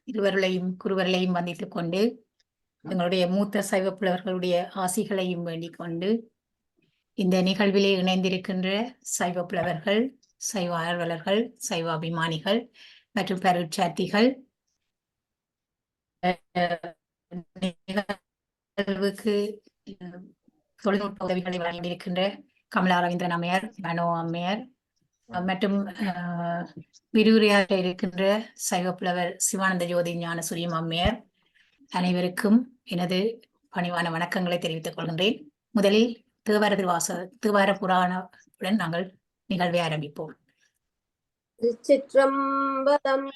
இருவர்களையும் குருவர்களையும் வந்தித்துக் கொண்டு எங்களுடைய மூத்த சைவ புலவர்களுடைய ஆசிகளையும் வேண்டிக் கொண்டு இந்த நிகழ்விலே இணைந்திருக்கின்ற சைவ புலவர்கள், சைவ ஆர்வலர்கள், சைவ அபிமானிகள் மற்றும் பருட்சாத்திகள் நிகழ்வுக்கு தொழில்நுட்ப உதவிகளை வழங்கியிருக்கின்ற கமலா ரவீந்திரன் அம்மையார், மனோ அம்மையார் மற்றும் விரிவுரையாற்ற இருக்கின்ற சைவ புலவர் சிவானந்த ஜோதி ஞானசூரியம் அம்மையார் அனைவருக்கும் எனது பணிவான வணக்கங்களை தெரிவித்துக் கொள்கின்றேன். முதலில் தேவார புராணத்துடன் நாங்கள் நிகழ்வை ஆரம்பிப்போம். திருச்சிற்றம்பலம்.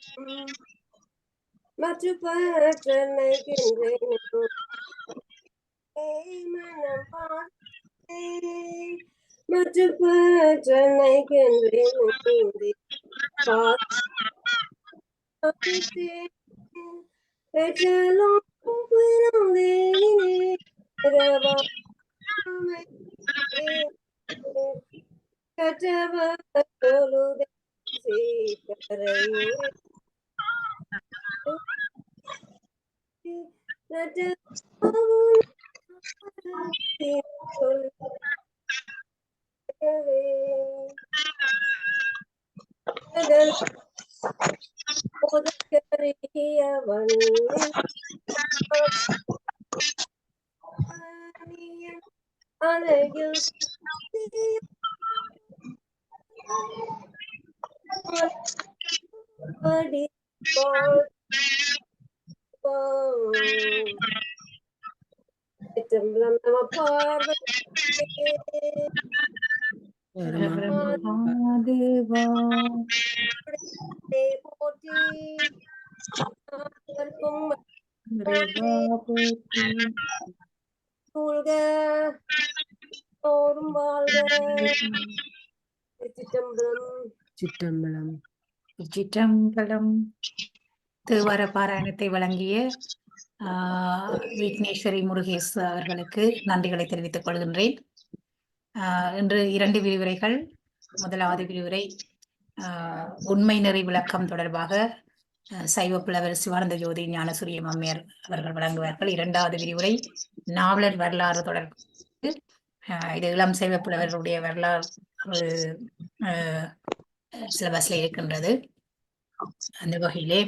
சிற்றம்பலம். தேவார பாராயணத்தை வழங்கிய விக்னேஸ்வரி முருகேஷ் அவர்களுக்கு நன்றிகளை தெரிவித்துக் கொள்கின்றேன். இன்று 2 விரிவுரைகள். முதலாவது விரிவுரை உண்மை நெறி விளக்கம் தொடர்பாக சைவ புலவர் சிவானந்த ஜோதி ஞானசூரியம் அம்மையார் அவர்கள் வழங்குவார்கள். 2வது விரிவுரை நாவலர் வரலாறு தொடர்பாக இது இளம் சைவ புலவர்களுடைய வரலாறு சிலபஸ்ல இருக்கின்றது. அந்த வகையிலே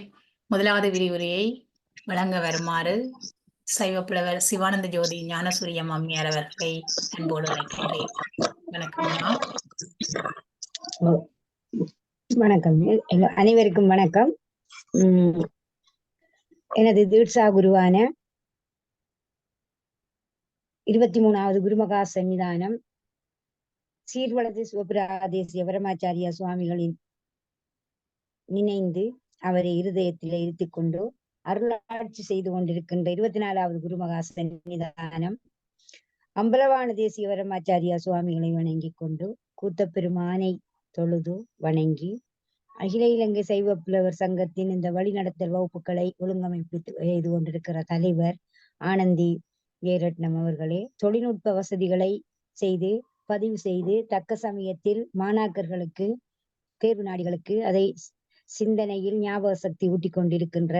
முதலாவது விரிவுரையை வழங்க வருமாறு சைவ புலவர் சிவானந்த ஜோதி ஞானசூரியம் அம்மையார் அவர்களை அன்போடு அழைக்கின்றேன். வணக்கம். வணக்கம், அனைவருக்கும் வணக்கம். எனது தீட்சா குருவான 23வது குருமகா சன்னிதானம் சீர்வளது சிவபிராதேசிய பரமாச்சாரியா சுவாமிகளின் நினைந்து அவரை இருதயத்தில் இருத்திக் கொண்டு அருளாட்சி செய்து கொண்டிருக்கின்ற 24வது குருமகா சன்னிதானம் அம்பலவான தேசிய பரமாச்சாரியா சுவாமிகளை வணங்கிக் கொண்டு கூத்தப்பெருமானை தொழுது வணங்கி அகில இலங்கை சைவ புலவர் சங்கத்தின் இந்த வழிநடத்தல் வகுப்புகளை ஒழுங்கமைப்பு செய்து கொண்டிருக்கிற தலைவர் ஆனந்தி ஏரட்னம் அவர்களே, தொழில்நுட்ப வசதிகளை செய்து பதிவு செய்து தக்க சமயத்தில் மாணாக்கர்களுக்கு தேர்வு நாடிகளுக்கு அதை சிந்தனையில் ஞாபக சக்தி ஊட்டிக் கொண்டிருக்கின்ற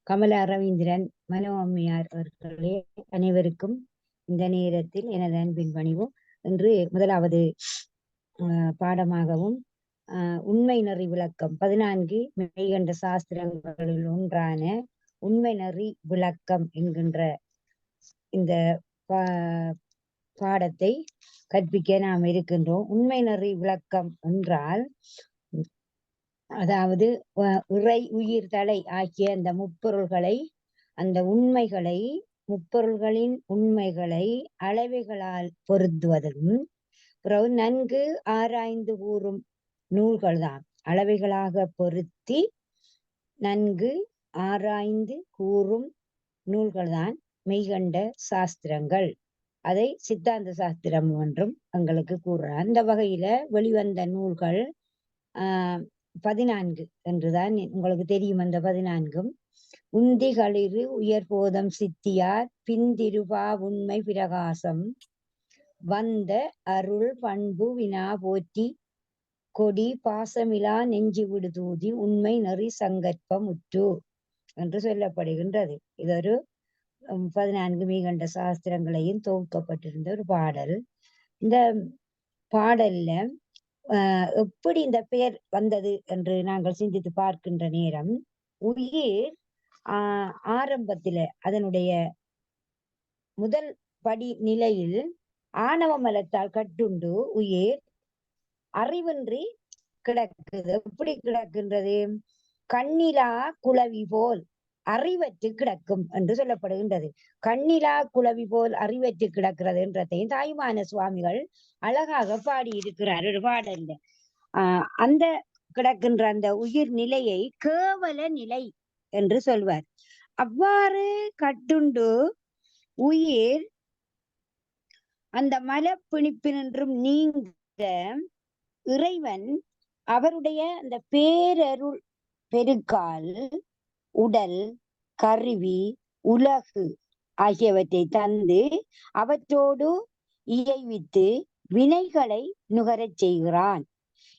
கமலா ரவீந்திரன், மனோ அம்மையார் அவர்களே, அனைவருக்கும் இந்த நேரத்தில் எனது அன்பின் பணிவும். இன்று முதலாவது பாடமாகவும் உண்மை நெறி விளக்கம் 14 மெய்கண்ட சாஸ்திரங்களில் ஒன்றான உண்மை நெறி விளக்கம் என்கின்ற இந்த பாடத்தை கற்பிக்க நாம் இருக்கின்றோம். உண்மை நெறி விளக்கம் என்றால், அதாவது இறை உயிர் தலை ஆகிய அந்த முப்பொருள்களை, அந்த உண்மைகளை, முப்பொருள்களின் உண்மைகளை அளவைகளால் பொருத்துவதும் பிறகு நன்கு ஆராய்ந்து கூறும் நூல்கள் தான். அளவைகளாக பொருத்தி நன்கு ஆராய்ந்து கூறும் நூல்கள் தான் மெய்கண்ட சாஸ்திரங்கள். அதை சித்தாந்த சாஸ்திரம் என்றும் எங்களுக்கு கூறுறார். அந்த வகையில வெளிவந்த நூல்கள் 14 என்றுதான் உங்களுக்கு தெரியும். அந்த 14ம் உந்திகளிறு உயர்போதம் சித்தியார் பிந்திருபா உண்மை பிரகாசம் வந்த அருள் பண்பு வினா போற்றி கொடி பாசமிலா நெஞ்சு விடுதூதி உண்மை நெறி சங்கற்பம் உற்று என்று சொல்லப்படுகின்றது. இது ஒரு 14 மீகண்ட சாஸ்திரங்களையும் தொகுக்கப்பட்டிருந்த ஒரு பாடல். இந்த பாடல்ல எப்படி இந்த பெயர் வந்தது என்று நாங்கள் சிந்தித்து பார்க்கின்ற நேரம், உயிர் ஆரம்பத்தில அதனுடைய முதல் படி நிலையில் ஆணவ மலத்தால் கட்டுண்டு உயிர் அறிவின்றி கிடக்குது. எப்படி கிடக்கின்றது? கண்ணிலா குளவி போல் அறிவற்று கிடக்கும் என்று சொல்லப்படுகின்றது. கண்ணிலா குளவி போல் அறிவற்று கிடக்கிறது என்றதையும் தாயுமான சுவாமிகள் அழகாக பாடியிருக்கிறார் ஒரு பாடல்ல. அந்த கிடக்கின்ற அந்த உயிர் நிலையை கேவல நிலை என்று சொல்வார். அவ்வாறு கட்டுண்டு உயிர் அந்த மலப்பிணிப்பினின்றும் நீங்க இறைவன் அவருடைய அந்த பேரருள் பெருக்கால் உடல், கருவி, உலகு ஆகியவற்றை தந்து அவற்றோடு இயைவித்து வினைகளை நுகரச் செய்கிறான்.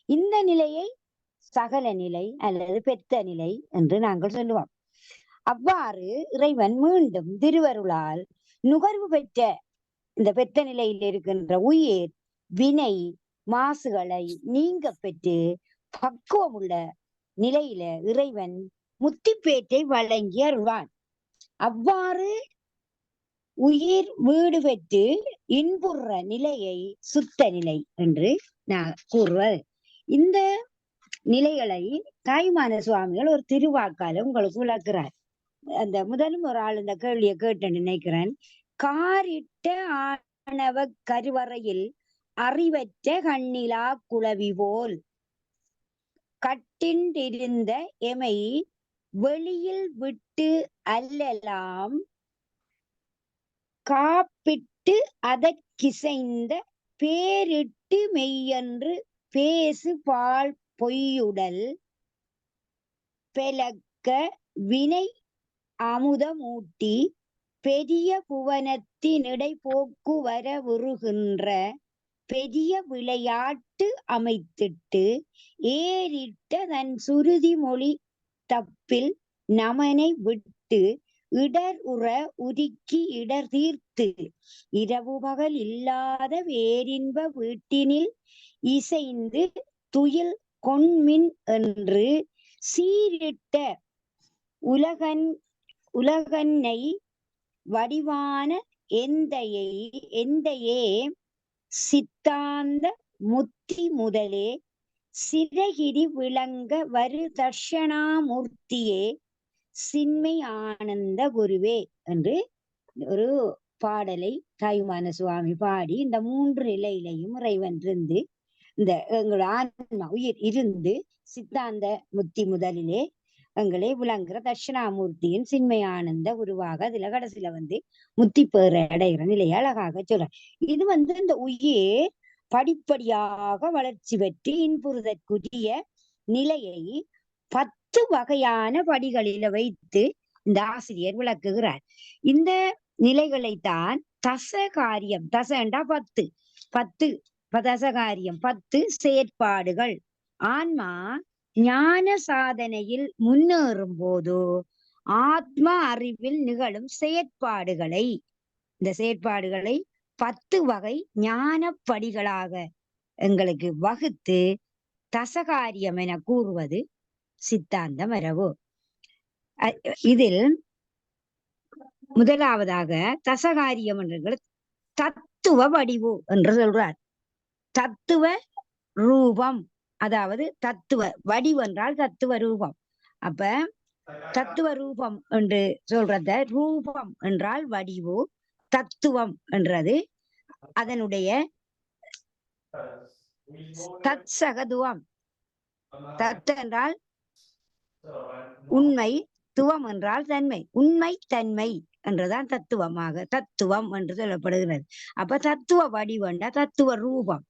இந்த நிலையை சகல நிலை அல்லது பெத்த நிலை என்று நாங்கள் சொல்லுவோம். அவ்வாறு இறைவன் மீண்டும் திருவருளால் நுகர்வு பெற்ற இந்த பெத்த நிலையில் இருக்கின்ற உயிர் வினை மாசுகளை நீங்க பெற்று பக்குவம் உள்ள நிலையில இறைவன் முத்திப்பேற்றை வழங்கி அருள்வான். அவ்வாறு உயிர் வீடு பெற்று இன்புற நிலையை சுத்த நிலை என்று நான் கூறுவது. இந்த நிலைகளை தாயுமான சுவாமிகள் ஒரு திருவாக்கால உங்களுக்கு விளக்குறார். அந்த முதலும் ஒரு ஆள் இந்த கேள்வியை கேட்டு நினைக்கிறேன். காரிட்ட ஆணவ கருவறையில் அறிவற்ற கண்ணிலா குளவி போல் கட்டின்றிருந்த எமை வெளியில் விட்டு அல்லலாம் காப்பிட்டு அதற்கிசைந்த பேரிட்டு மெய்யென்று பேசு பால் பொய்யுடல் பெலக்க வினை அமுதமூட்டி பெரிய புவனத்தினிடை போக்குவர உருகின்ற பெரிய விளையாட்டு அமைத்திட்டு ஏறிட்ட தன் சுருதி மொழி தப்பில் நமனை விட்டு இடர் உற உருக்கி இடர் தீர்த்து இரவு பகல் இல்லாத வேரின்ப வீட்டினில் இசைந்து துயில் கொண்மின் என்று சீரிட்ட உலகன்னை வடிவான எந்தையே சித்தாந்த முத்தி முதலே சிறகிரி விளங்க வரு தர்ஷனாமூர்த்தியே சின்மை ஆனந்த குருவே என்று ஒரு பாடலை தாயுமான சுவாமி பாடி இந்த 3 நிலையிலையும் இறைவன் இருந்து இந்த எங்களோட ஆன்மா உயிர் இருந்து சித்தாந்த முத்தி முதலிலே எங்களை விளங்குற தட்சிணாமூர்த்தியின் சின்மை ஆனந்த உருவாக அதுல கடைசியில முத்தி பேற அடைகிற நிலையை அழகாக சொல்ற. இது இந்த உயிர் படிப்படியாக வளர்ச்சி பெற்று இன்புறுதற்குரிய நிலையை 10 வகையான படிகளில வைத்து இந்த ஆசிரியர் விளக்குகிறார். இந்த நிலைகளைத்தான் தசகாரியம், தசண்டா 10 தசகாரியம் 10 செயற்பாடுகள். ஆன்மா ஞான சாதனையில் முன்னேறும் போது ஆத்ம அறிவில் நிகழும் செயற்பாடுகளை, இந்த செயற்பாடுகளை 10 வகை ஞானப்படிகளாக எங்களுக்கு வகுத்து தசகாரியம் என கூறுவது சித்தாந்த மரபு. இதில் முதலாவதாக தசகாரியம் என்ற தத்துவ வடிவு என்று சொல்றார். தத்துவ ரூபம், அதாவது தத்துவ வடிவு என்றால் தத்துவ ரூபம். அப்ப தத்துவ ரூபம் என்று சொல்றத ரூபம் என்றால் வடிவு, தத்துவம் என்றது அதனுடைய தற்சகதுவம். தத்து என்றால் உண்மை, துவம் என்றால் தன்மை, உண்மை தன்மை என்றுதான் தத்துவம் என்று சொல்லப்படுகிறது. அப்ப தத்துவ வடிவண்டா தத்துவ ரூபம்.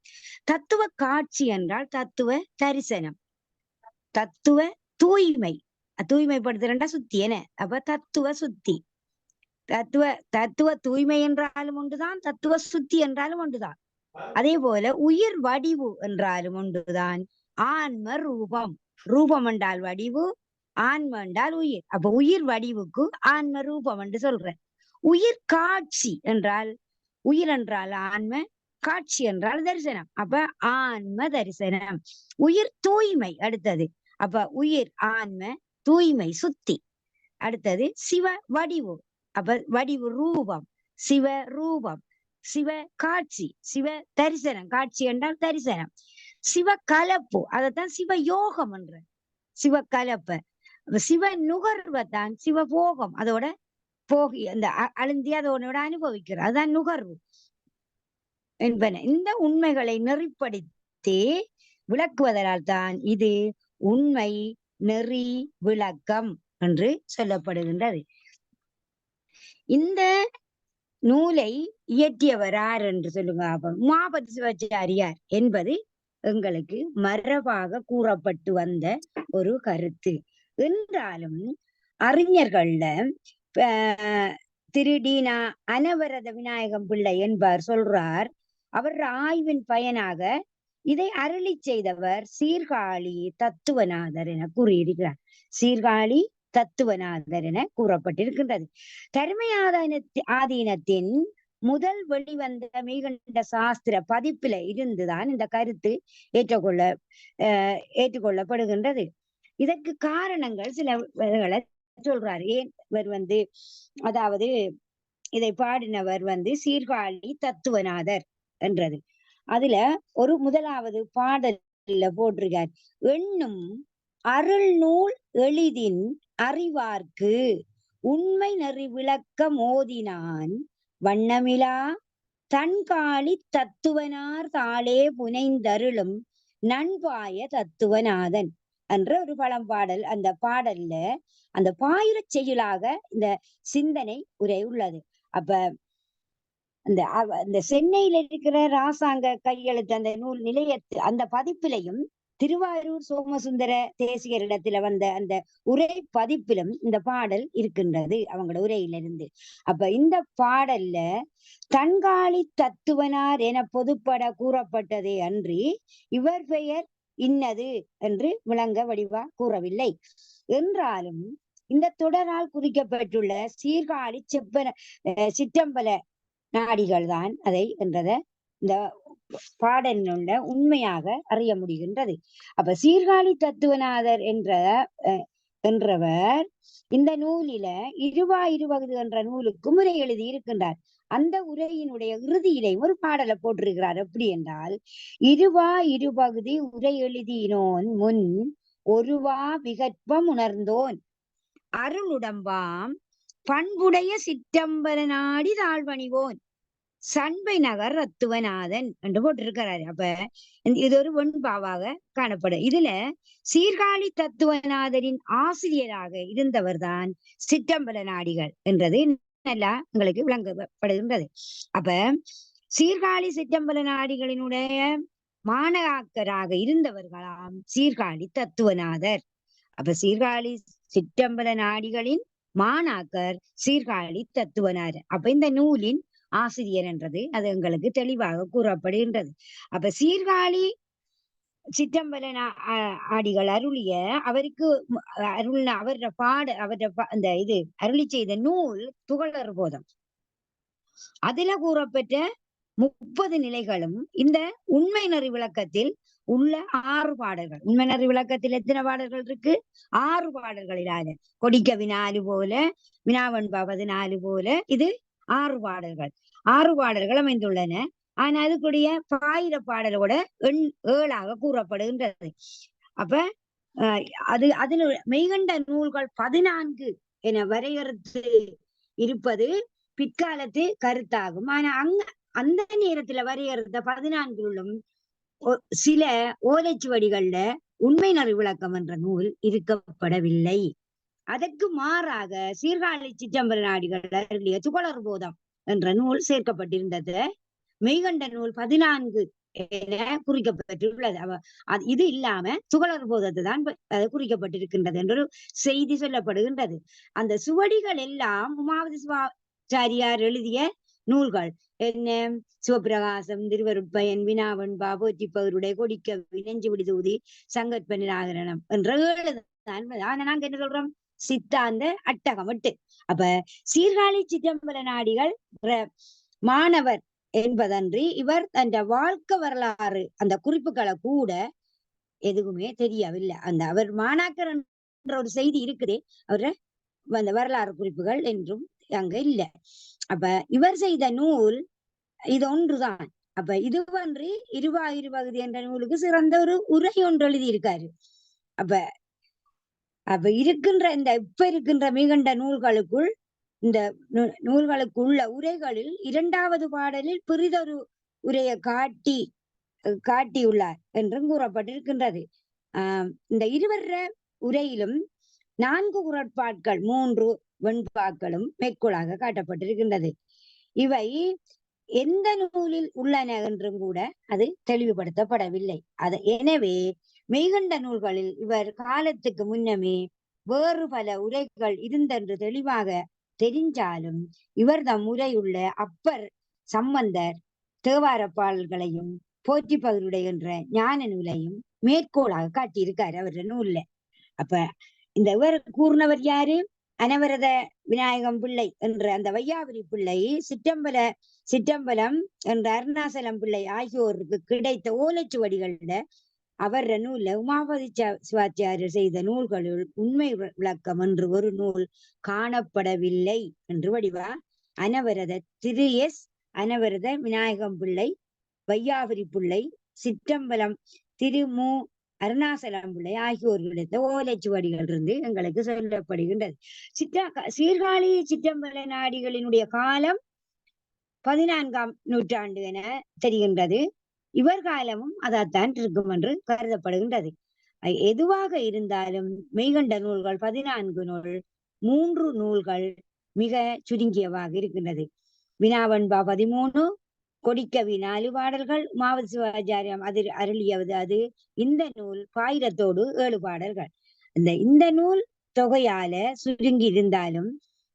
தத்துவ காட்சி என்றால் தத்துவ தரிசனம், தத்துவ தூய்மை, தூய்மைப்படுத்துறா சுத்தி என. அப்ப தத்துவ சுத்தி, தத்துவ தூய்மை என்றாலும் ஒன்றுதான், தத்துவ சுத்தி என்றாலும் ஒன்றுதான். அதே போல உயிர் வடிவு என்றாலும் ஒன்றுதான். ஆன்ம ரூபம், ரூபம் என்றால் வடிவு, ஆன்ம என்றால் உயிர். அப்ப உயிர் வடிவுக்கு ஆன்ம ரூபம் என்று சொல்றேன். உயிர் காட்சி என்றால் உயிர் என்றால் ஆன்ம, காட்சி என்றால் தரிசனம். அப்ப ஆன்ம தரிசனம். உயிர் தூய்மை அடுத்தது. அப்ப உயிர் ஆன்ம தூய்மை சுத்தி. அடுத்தது சிவ வடிவு. அப்ப வடிவு ரூபம், சிவ ரூபம், சிவ காட்சி, சிவ தரிசனம். காட்சி என்றால் தரிசனம். சிவ கலப்பு, அதைத்தான் சிவ யோகம் என்ற. சிவ கலப்ப, சிவ நுகர்வத்தான் சிவபோகம். அதோட போகி அந்த அழுந்தி அதோட அனுபவிக்கிறது, அதுதான் நுகர்வு என்பன. இந்த உண்மைகளை நெறிப்படுத்தி விளக்குவதனால் தான் இது உண்மை நெறி விளக்கம் என்று சொல்லப்படுகின்றது. இந்த நூலை இயற்றியவர் யார் என்று சொல்லுங்க. உமாபதி சிவாச்சாரியார் என்பது எங்களுக்கு மரபாக கூறப்பட்டு வந்த ஒரு கருத்து என்றாலும் அறிஞர்கள்ல திரு டி.நா. அனவரத விநாயகம் பிள்ளை என்பார் சொல்றார், அவர் ஆய்வின் பயனாக இதை அருளி செய்தவர் சீர்காழி தத்துவநாதர் என கூறியிருக்கிறார். சீர்காழி தத்துவநாதர் என கூறப்பட்டிருக்கின்றது. தருமை ஆதீனத்தின் முதல் வெளிவந்த மெய்கண்ட சாஸ்திர பதிப்பில இருந்துதான் இந்த கருத்து ஏற்றுக்கொள்ளப்படுகின்றது. இதற்கு காரணங்கள் சில சொல்றார். ஏன் இவர் அதாவது இதை பாடினவர் சீர்காழி தத்துவநாதர் என்றது. அதுல ஒரு முதலாவது பாடல்ல போட்டிருக்கார், எண்ணும் அருள் நூல் எளிதின் அறிவார்க்கு உண்மை நெறி விளக்க மோதினான் வண்ணமிலா தன்காளி தத்துவனார் தாளே புனைந்தருளும் நண்பாய தத்துவநாதன் என்ற ஒரு பழம்பாடல். அந்த பாடல்ல அந்த பாயிர செயலாக இந்த சிந்தனை உரை உள்ளது. அப்ப அந்த சென்னையில இருக்கிற ராசாங்க கையெழுத்து அந்த நூல் நிலையத்து அந்த பதிப்பிலையும் திருவாரூர் சோமசுந்தர தேசிகரிடத்துல வந்த அந்த உரை பதிப்பிலும் இந்த பாடல் இருக்கின்றது, அவங்களோட உரையிலிருந்து. அப்ப இந்த பாடல்ல தன்காளி தத்துவனார் என பொதுப்பட கூறப்பட்டதே அன்றி இவர் பெயர் இன்னது என்று விளங்க வடிவா கூறவில்லை. என்றாலும் இந்த தொடரால் குறிக்கப்பட்டுள்ள சீர்காழி சிற்றம்பல நாடிகள் தான் அதை என்றத இந்த பாடலினுள்ள உண்மையாக அறிய முடிகின்றது. அப்ப சீர்காழி தத்துவநாதர் என்றவர் இந்த நூலில இருவகுது என்ற நூலுக்கு உரை எழுதி இருக்கின்றார். அந்த உரையினுடைய இறுதியிலையும் ஒரு பாடலை போட்டிருக்கிறார். எப்படி என்றால், இருபகுதி உரை எழுதினோன் முன் ஒருவா விகற்பம் உணர்ந்தோன் அருளுடம்பாம் பண்புடைய சிற்றம்பல நாடி தாழ்வணிவோன் சண்பை நகர் தத்துவநாதன் என்று போட்டிருக்கிறாரு. அப்ப இது ஒரு வெண்பாவாக காணப்படும். இதுல சீர்காழி தத்துவநாதரின் ஆசிரியராக இருந்தவர் தான் சிற்றம்பல நாடிகள் என்றது நல்லா உங்களுக்கு விளங்கப்படுகின்றது. அப்ப சீர்காழி சிற்றம்பல நாடிகளினுடைய மாணாக்கராக இருந்தவர்களாம் சீர்காழி தத்துவநாதர். அப்ப சீர்காழி சிற்றம்பல நாடிகளின் மாணாக்கர் சீர்காழி தத்துவநாதர். அப்ப இந்த நூலின் ஆசிரியர் என்றது அது எங்களுக்கு தெளிவாக கூறப்படுகின்றது. அப்ப சீர்காழி சிற்றம்பல ஆடிகள் அருளிய அவருக்கு அந்த இது அருளி செய்த நூல் துகளர் போதம். அதுல கூறப்பெற்ற 30 நிலைகளும் இந்த உண்மை நெறி விளக்கத்தில் உள்ள 6 பாடல்கள். உண்மை நெறி விளக்கத்தில் எத்தனை பாடல்கள் இருக்கு? 6 பாடல்களிலான கொடிக்க வினாலு போல, வினாவன்பா 14 போல இது 6 பாடல்கள். 6 பாடல்கள் அமைந்துள்ளன. ஆனா அதுக்குடைய பாயிர பாடலோட 7ஆக கூறப்படுகின்றது. அப்ப அதுல மெய்கண்ட நூல்கள் 14 என வரையறுத்து இருப்பது பிற்காலத்து கருத்தாகும். ஆனா அந்த நேரத்துல வரையறுத்த 14லும் சில ஓலைச்சுவடிகள்ல உண்மை நெறி விளக்கம் என்ற நூல் இருக்கப்படவில்லை. அதற்கு மாறாக சீர்காழி சிற்றம்பல நாடிகள் துகளர் போதம் என்ற நூல் சேர்க்கப்பட்டிருந்தது. மெய்கண்ட நூல் 14 என குறிக்கப்பட்டுள்ளது. இது இல்லாம துகளர் போதத்தை தான் குறிக்கப்பட்டிருக்கின்றது என்று செய்தி சொல்லப்படுகின்றது. அந்த சுவடிகள் எல்லாம் உமாவதி சிவாச்சாரியார் எழுதிய நூல்கள். என்ன? சிவபிரகாசம், திருவருட்பயன், வினாவன்பா, போற்றிப்பவருடைய, கொடிக்க, நெஞ்சு விடுதூதி, சங்கற்ப நிராகரணம் என்ற 7 ஆனா நாங்க என்ன சொல்றோம், சித்தாந்த அட்டகம் 8. அப்ப சீர்காழி சிற்றம்பல நாடிகள் மாணவர் என்பதன்றி இவர் அந்த வாழ்க்கை வரலாறு அந்த குறிப்புகளை கூட எதுவுமே தெரியவில்லை. அந்த அவர் மாணாக்கர் என்ற ஒரு செய்தி இருக்குதே, அவர அந்த வரலாறு குறிப்புகள் என்றும் அங்க இல்ல. அப்ப இவர் செய்த நூல் இது ஒன்றுதான். அப்ப இதுவன்றி இருபகுதி என்ற நூலுக்கு சிறந்த ஒரு உரை ஒன்று எழுதியிருக்காரு. அப்ப அப்ப இருக்கின்ற இப்ப இருக்கின்ற மிகண்ட நூல்களுக்குள் இந்த நூல்களுக்கு உள்ள உரைகளில் 2வது பாடலில் பெரிதொரு உரையை காட்டியுள்ளார் என்றும் கூறப்பட்டிருக்கின்றது. இந்த இருவர உரையிலும் 4 குறட்பாட்கள் 3 வெண்பாக்களும் மேற்கோளாக காட்டப்பட்டிருக்கின்றது. இவை எந்த நூலில் உள்ளன என்றும் கூட அது தெளிவுபடுத்தப்படவில்லை. எனவே மெய்கண்ட நூல்களில் இவர் காலத்துக்கு முன்னமே வேறு பல உரைகள் இருந்தென்று தெளிவாக தெரிஞ்சாலும் இவர் தம் உரையுள்ள அப்பர், சம்பந்தர், தேவார பாடல்களையும் போற்றி பகருடைய என்ற ஞான நூலையும் மேற்கோளாக காட்டியிருக்காரு அவர நூல்ல. அப்ப இந்த இவர் கூறினவர் யாரு? அனவரத விநாயகம் பிள்ளை என்ற அந்த வையாபுரி பிள்ளை, சிற்றம்பலம் என்ற அருணாசலம் பிள்ளை ஆகியோருக்கு கிடைத்த ஓலைச்சுவடிகள்ல அவர் நூல்ல உமாபதி சிவாச்சாரியர் செய்த நூல்களுள் உண்மை விளக்கம் என்று ஒரு நூல் காணப்படவில்லை என்று வடிவா அனவரத அனவரத விநாயகம் பிள்ளை, வையாபுரி பிள்ளை, சிற்றம்பலம் மு அருணாசலம் பிள்ளை ஆகியோர்களுடைய ஓலைச்சுவடிகள் இருந்து எங்களுக்கு சொல்லப்படுகின்றது. சீர்காழி சிற்றம்பல நாடிகளினுடைய காலம் 14ஆம் நூற்றாண்டு என தெரிகின்றது. இவர் காலமும் அதைத்தான் இருக்கும் என்று கருதப்படுகின்றது. எதுவாக இருந்தாலும் மெய்கண்ட நூல்கள் 14 நூல், 3 நூல்கள் மிக சுருங்கியவாக இருக்கின்றது. வினாவன்பா 13, கொடிக்கவி 4 பாடல்கள், உமாபதி சிவாச்சாரியம் அதில் அருளியவது அது. இந்த நூல் பாயிரத்தோடு 7 பாடல்கள். இந்த நூல் தொகையால சுருங்கி இருந்தாலும்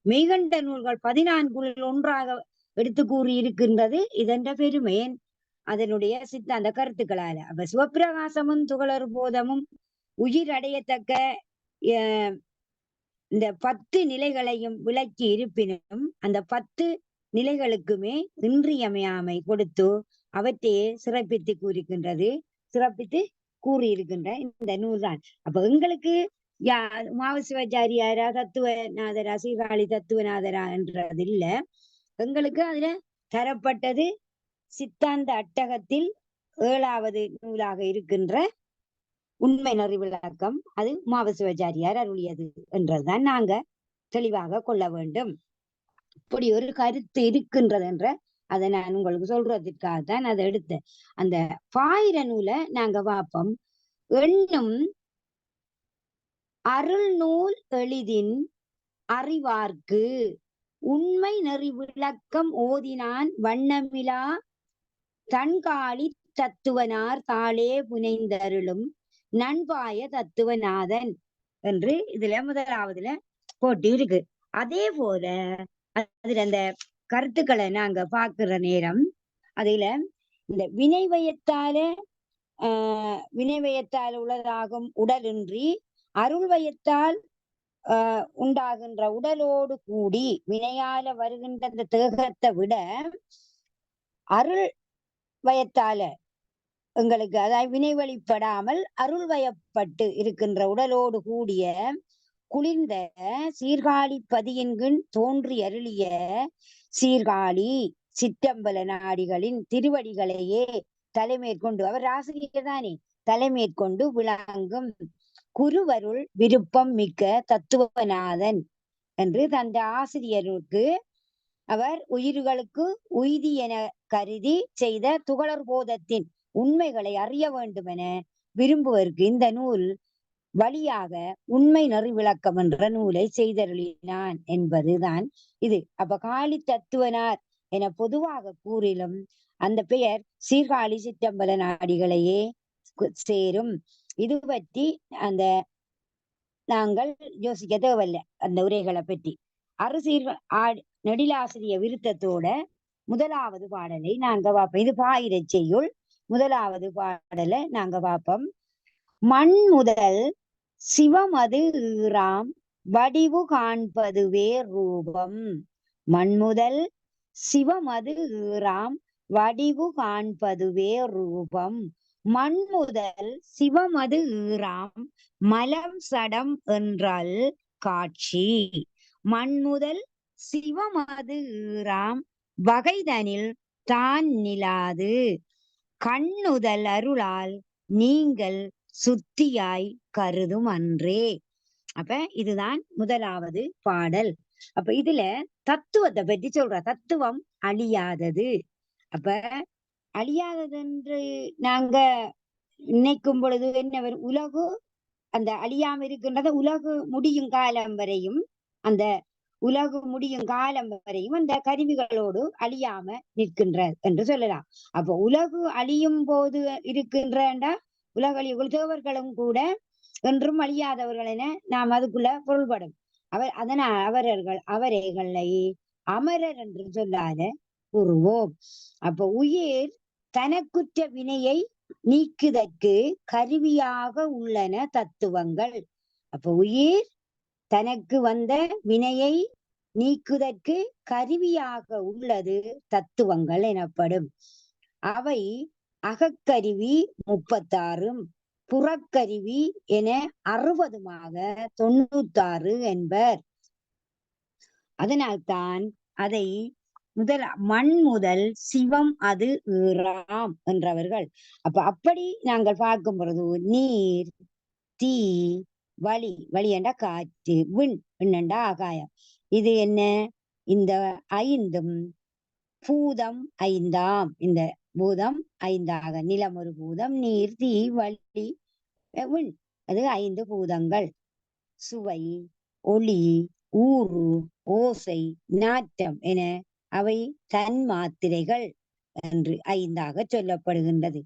மெய்கண்ட நூல்கள் 14 ஒன்றாக எடுத்து கூறி இருக்கின்றது இதென்ற பெருமையன் அதனுடைய சித்தாந்த கருத்துக்களால. அப்ப சிவப்பிரகாசமும் துகளர் போதமும் உயிரடையத்தக்க இந்த 10 நிலைகளையும் விளக்கி இருப்பினும் அந்த 10 நிலைகளுக்குமே இன்றியமையாமை கொடுத்து அவற்றையே சிறப்பித்து கூறியிருக்கின்ற இந்த நூல் தான். அப்ப எங்களுக்கு உமாபதி சிவாச்சாரியாரா, தத்துவநாதரா, சீர்காழி தத்துவநாதரா என்றது இல்ல. எங்களுக்கு அதுல தரப்பட்டது சித்தாந்த அட்டகத்தில் 7வது நூலாக இருக்கின்ற உண்மை நெறி விளக்கம். அது உமாபதி சிவாச்சாரியார் அருளியது என்றதுதான் நாங்க தெளிவாக கொள்ள வேண்டும். இப்படி ஒரு கருத்து இருக்கின்றது என்ற அதை நான் உங்களுக்கு சொல்றதுக்காகத்தான் அதை எடுத்தேன். அந்த பாயிர நூலை நாங்க பார்ப்போம். எண்ணும் அருள் நூல் எளிதின் அறிவார்க்கு உண்மை நெறி விளக்கம் ஓதினான் வண்ணமிலா தன்காளி தத்துவனார் தாளே புனைந்தருளும் நண்பாய தத்துவநாதன் என்று இதுல 1வதுல போட்டி இருக்கு. அதே போல அதுல அந்த கருத்துக்களை நாங்க பார்க்கிற நேரம் அதுல இந்த வினைவயத்தால உளதாகும் உடலின்றி அருள் வயத்தால் உண்டாகின்ற உடலோடு கூடி வினையால வருகின்ற அந்த தேகத்தை விட அருள் வயத்தால எங்களுக்கு அதாவது வினை வழிபடாமல் அருள் வயப்பட்டு இருக்கின்ற உடலோடு கூடிய குளிர்ந்த சீர்காழி பதியின்கின் தோன்றி அருளிய சீர்காழி சிற்றம்பல நாடிகளின் திருவடிகளையே தலைமேற்கொண்டு, அவர் ஆசிரியர் தானே, தலைமேற்கொண்டு விளங்கும் குருவருள் விருப்பம் மிக்க தத்துவநாதன் என்று தந்த ஆசிரியருக்கு அவர் உயிர்களுக்கு உய்தி என கருதி செய்த துகளர் போதத்தின் உண்மைகளை அறிய வேண்டும் என விரும்புவதற்கு இந்த நூல் வழியாக உண்மை நெறி விளக்கம் என்ற நூலை செய்தருளினான் என்பதுதான் இது. அப்ப காளி தத்துவனார் என பொதுவாக கூறிலும் அந்த பெயர் சீர்காழி சிற்றம்பல நாடிகளையே சேரும். இது பற்றி அந்த நாங்கள் யோசிக்க தேவையில்லை. அந்த உரைகளை பற்றி நெடிலாசிரிய விருத்தத்தோட 1வது பாடலை நாங்க பார்ப்போம். இது பாயிர செய்யுள். 1வது பாடலை நாங்க பார்ப்போம். மண் முதல் சிவமது ஈறாம் வடிவு காண்பதுவே ரூபம். மண்முதல் சிவமது ஈறாம் வடிவு காண்பதுவே ரூபம். மண்முதல் சிவமது ஈறாம் மலம் சடம் என்றால் காட்சி. மண்முதல் சிவமது ஈறாம் வகைதனில் தான் நிலாது. கண்ணுதல் அருளால் நீங்கள் சுத்தியாய் கருதும் அன்றே. அப்ப இதுதான் முதலாவது பாடல். அப்ப இதுல தத்துவத்தை பற்றி சொல்ற. தத்துவம் அழியாதது. அப்ப அழியாதது என்று நாங்க நினைக்கும் பொழுது என்ன வரும்? உலகு அந்த அழியாம இருக்கின்றத உலகு முடியும் காலம் வரையும், அந்த உலகு முடியும் காலம் வரையும் அந்த கருவிகளோடு அழியாம நிற்கின்ற என்று சொல்லலாம். அப்ப உலகு அழியும் போது இருக்கின்றா உலக தேவர்களும் கூட என்றும் அழியாதவர்கள் என நாம் அதுக்குள்ள பொருள்படும். அதனால் அவரைகளை அமரர் என்று சொல்லாத கூறுவோம். அப்ப உயிர் தனக்குற்ற வினையை நீக்குதற்கு கருவியாக உள்ளன தத்துவங்கள். அப்ப உயிர் தனக்கு வந்த வினையை நீக்குதற்கு கருவியாக உள்ளது தத்துவங்கள் எனப்படும். அவை அகக்கருவி 36 புறக்கருவி என 60மாக 96 என்பர். அதனால்தான் அதை மண் முதல் சிவம் அது ஈறாம் என்றவர்கள். அப்படி நாங்கள் பார்க்கும் பொழுது நீர், தீ, வழி என்ற காற்று, விண் என்ற ஆகாயம், இது என்ன? இந்த 5ம் பூதம் 5ஆம். இந்த பூதம் 5ஆக, நிலம் ஒரு பூதம், நீர், தீ, வழி, விண், அது 5 பூதங்கள். சுவை, ஒளி, ஊறு, ஓசை, நாற்றம் என அவை தன்மாத்திரைகள் என்று 5ஆக சொல்லப்படுகின்றது.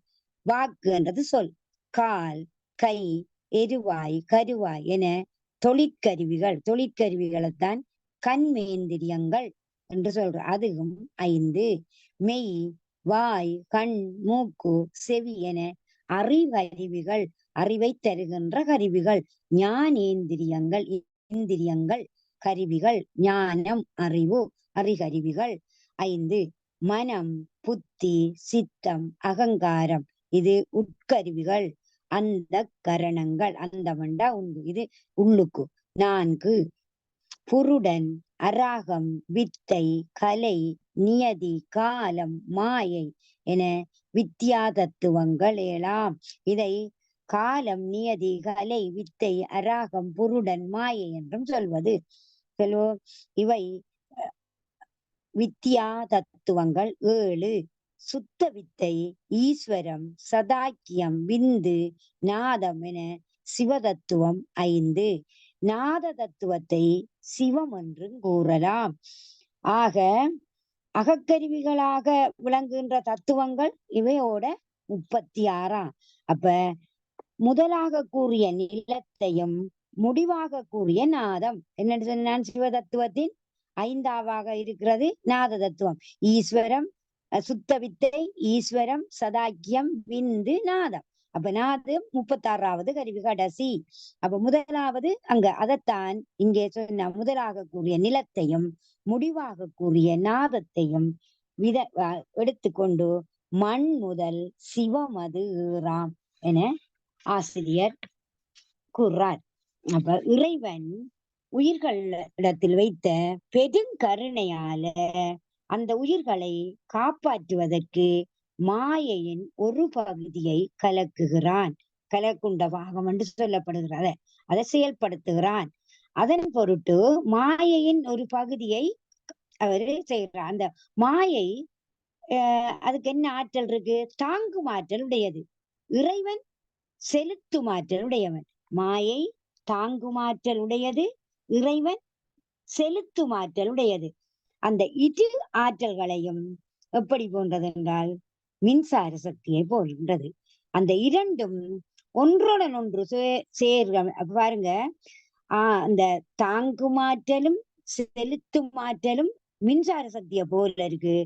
வாக்கு என்றது சொல். கால், கை, எருவாய், கருவாய் என தொழிற்கருவிகளைத்தான் கண்மேந்திரியங்கள் என்று சொல்ற. அதுவும் 5. மெய், வாய், கண், மூக்கு, செவி என அறிவருவிகள், அறிவை தருகின்ற கருவிகள். ஞானேந்திரியங்கள், இந்திரியங்கள் கருவிகள். ஞானம், அறிவு, அறிகருவிகள் 5. மனம், புத்தி, சித்தம், அகங்காரம் இது உட்கருவிகள். அந்த கரணங்கள், அந்த மண்டா உண்டு, இது உள்ளுக்கு. 4. புருடன், அராகம், வித்தை, கலை, நியதி, காலம், மாயை என வித்யா தத்துவங்கள் 7. இதை காலம், நியதி, கலை, வித்தை, அராகம், புருடன், மாயை என்றும் சொல்வது. இவை வித்யா தத்துவங்கள் 7. சுத்த வித்தை, ஈஸ்வரம், சதாக்கியம், விந்து, நாதம் என சிவதத்துவம் 5. நாத தத்துவத்தை சிவம் என்றும் கூறலாம். ஆக அகக்கருவிகளாக விளங்குகின்ற தத்துவங்கள் இவையோட 36. அப்ப முதலாக கூறிய நிலத்தையும் முடிவாக கூறிய நாதம் என்னன்னு சொன்னான்? சிவதத்துவத்தின் 5ஆவாக இருக்கிறது நாத தத்துவம். ஈஸ்வரம், சுத்த வித்தை, ஈஸ்வரம், சதாக்கியம், விந்து, நாதம். அப்ப நாதம் 36வது கருவி கடைசி. அப்ப முதலாவது அங்க அதைத்தான் இங்கே சொன்ன. முதலாக கூறிய நிலத்தையும் முடிவாக கூறிய நாதத்தையும் எடுத்துக்கொண்டு மண் முதல் சிவமது ஈறாம் என ஆசிரியர் கூறார். அப்ப இறைவன் உயிர்களிடத்தில் வைத்த பெருங்கருணையால அந்த உயிர்களை காப்பாற்றுவதற்கு மாயையின் ஒரு பகுதியை கலக்குகிறான். கலக்குண்ட பாகம் என்று சொல்லப்படுகிறது. அதை செயல்படுத்துகிறான். அதன் பொருட்டு மாயையின் ஒரு பகுதியை அவர் செய்கிறார். அந்த மாயை அதுக்கு என்ன ஆற்றல் இருக்கு? தாங்கும் ஆற்றல் உடையது. இறைவன் செலுத்தும் ஆற்றல் உடையவன். மாயை தாங்கும் ஆற்றல் உடையது, இறைவன் செலுத்தும் ஆற்றல் உடையது. அந்த இரு ஆற்றல்களையும் எப்படி போன்றது என்றால் மின்சார சக்தியை போகின்றது. அந்த இரண்டும் ஒன்றுடன் ஒன்று பாருங்க. அந்த தாங்குமாற்றலும் செலுத்தும் ஆற்றலும் மின்சார சக்தியை போல இருக்கு.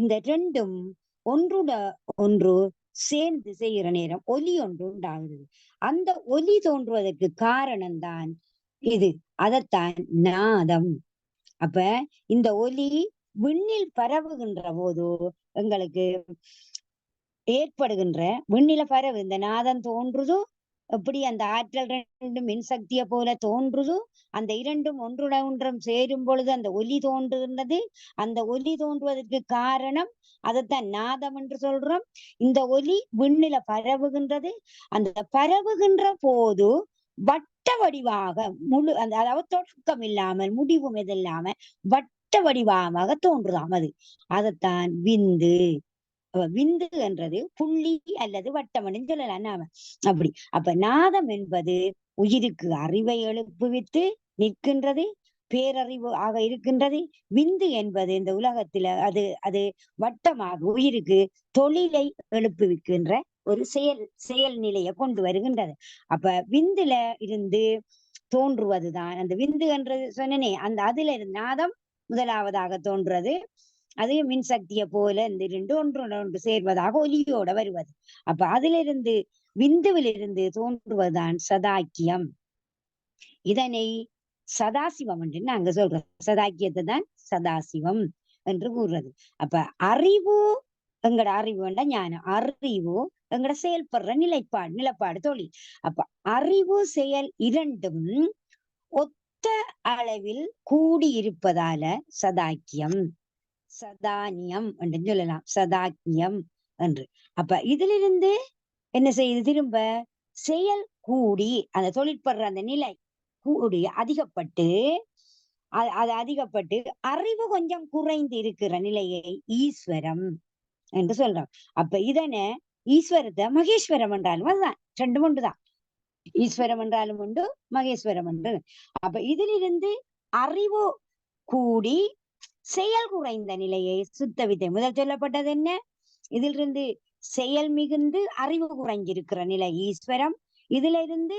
இந்த ரெண்டும் ஒன்றுட ஒன்று சேர்ந்து செய்கிற நேரம் ஒலி ஒன்று உண்டாகுது. அந்த ஒலி தோன்றுவதற்கு காரணம்தான் இது. அதைத்தான் நாதம். அப்ப இந்த ஒலி விண்ணில் பரவுகின்ற போது எங்களுக்கு ஏற்படுகின்ற விண்ணில பரவு இந்த நாதம் தோன்றுதோ, எப்படி அந்த ஆற்றல் ரெண்டும் மின்சக்தியை போல தோன்றுதோ, அந்த இரண்டும் ஒன்றுடன் சேரும் பொழுது அந்த ஒலி தோன்றுகின்றது. அந்த ஒலி தோன்றுவதற்கு காரணம் அதைத்தான் நாதம் என்று சொல்றோம். இந்த ஒலி விண்ணில பரவுகின்றது. அந்த பரவுகின்ற போது வட்ட வடிவாக முழு அந்த அதாவது தொடக்கம் இல்லாமல் முடிவும் எதில்லாம வட்ட வடிவமாக தோன்றுதாம் அது. அதைத்தான் விந்து. விந்து என்றது புள்ளி அல்லது வட்டம் சொல்லலாம் நாம அப்படி. அப்ப நாதம் என்பது உயிருக்கு அறிவை எழுப்புவித்து நிற்கின்றது, பேரறிவு ஆக இருக்கின்றது. விந்து என்பது இந்த உலகத்துல அது அது வட்டமாக உயிருக்கு தொழிலை எழுப்புவிக்கின்ற ஒரு செயல் நிலையை கொண்டு வருகின்றது. அப்ப விந்துல இருந்து தோன்றுவதுதான் அந்த விந்து என்றது சொன்னனே, அந்த அதுல இருந்து நாதம் முதலாவதாக தோன்றுறது. அது மின்சக்தியை போல இந்த இரண்டு ஒன்று சேர்வதாக ஒலியோட வருவது. அப்ப அதிலிருந்து விந்துவிலிருந்து தோன்றுவதுதான் சதாக்கியம். இதனை சதாசிவம் என்று நாங்க சொல்றோம். சதாக்கியத்தை தான் சதாசிவம் என்று கூறுறது. அப்ப அறிவு எங்கட அறிவு வேண்டாம், ஞானம். அறிவு எங்கட செயல்படுற நிலப்பாடு தொழில். அப்ப அறிவு செயல் இரண்டும் ஒத்த அளவில் கூடியிருப்பதால சதாக்கியம், சதானியம் என்று சொல்லலாம். சதாக்கியம் என்று. அப்ப இதிலிருந்து என்ன செய்யுது? திரும்ப செயல் கூடி அந்த தொழிற்படுற அந்த நிலை கூடி அதிகப்பட்டு அது அதிகப்பட்டு அறிவு கொஞ்சம் குறைந்து இருக்கிற நிலையை ஈஸ்வரம் என்று சொல்றோம். அப்ப இதனை ஈஸ்வரத்தை மகேஸ்வரம் என்றாலும் அதுதான், ரெண்டும் ஒன்றுதான். ஈஸ்வரம் என்றாலும் உண்டு, மகேஸ்வரம் என்று. அப்ப இதிலிருந்து அறிவு கூடி செயல் குறைந்த நிலையை சுத்த வித்தை. முதல் சொல்லப்பட்டது என்ன? இதிலிருந்து செயல் மிகுந்து அறிவு குறைஞ்சிருக்கிற நிலை ஈஸ்வரம். இதுல இருந்து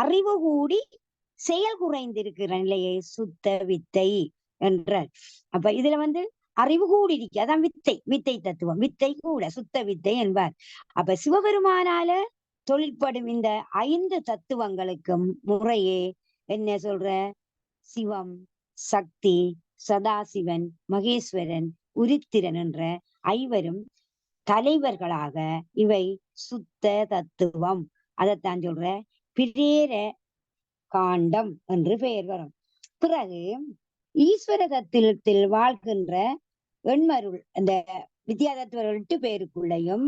அறிவு கூடி செயல் குறைந்திருக்கிற நிலையை சுத்த வித்தை என்றார். அப்ப இதுல அறிவு கூடி இருக்கு, அதான் வித்தை தத்துவம். வித்தை கூட சுத்த வித்தை என்பார். அப்ப சிவபெருமானால தொழிற்படும் இந்த 5 தத்துவங்களுக்கும் முறையே என்ன சொல்ற? சிவம், சக்தி, சதாசிவன், மகேஸ்வரன், உருத்திரன் என்ற 5 தலைவர்களாக இவை சுத்த தத்துவம். அதைத்தான் சொல்ற பிரேர காண்டம் என்று பெயர் வரும். பிறகு ஈஸ்வர தத்துவத்தில் வாழ்கின்ற எண்மருள் அந்த வித்யா தத்துவர்கள் 8 பேருக்குள்ளையும்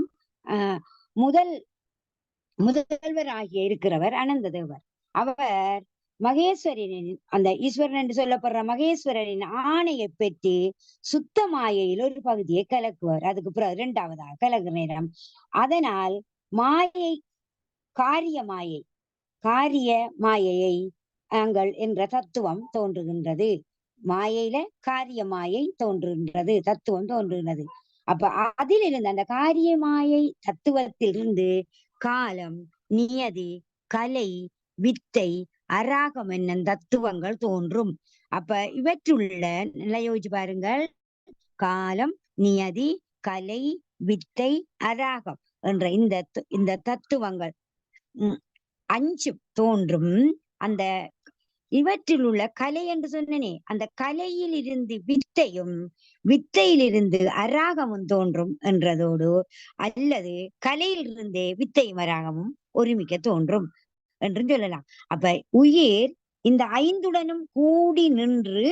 முதல்வராகிய இருக்கிறவர் அனந்த தேவர். அவர் மகேஸ்வரனின் அந்த ஈஸ்வரன் என்று சொல்லப்படுற மகேஸ்வரனின் ஆணையை பெற்று சுத்த மாயையில் ஒரு பகுதியை கலக்குவார். அதுக்கு பிறகு 2வதாக கலக்குற நேரம் அதனால் மாயை காரிய மாயையை நாங்கள் என்ற தத்துவம் தோன்றுகின்றது. மாயையில காரிய மாயை தோன்றுகின்றது, தத்துவம் தோன்றுகின்றது. அப்ப அதிலிருந்து அந்த காரிய மாயை தத்துவத்திலிருந்து காலம், நியதி, கலை, வித்தை, அராகம் என்னும் தத்துவங்கள் தோன்றும். அப்ப இவற்றுள்ள நிலையோச்சு பாருங்கள். காலம், நியதி, கலை, வித்தை, அராகம் என்ற இந்த தத்துவங்கள் 5 தோன்றும். அந்த இவற்றில் உள்ள கலை என்று சொன்னனே, அந்த கலையில் இருந்து வித்தையும் வித்தையிலிருந்து அராகமும் தோன்றும் என்றதோடு, அல்லது கலையிலிருந்தே வித்தையும் அராகமும் ஒருமிக்க தோன்றும் என்று சொல்லலாம். அப்ப உயிர் இந்த 5உடனும் கூடி நின்று,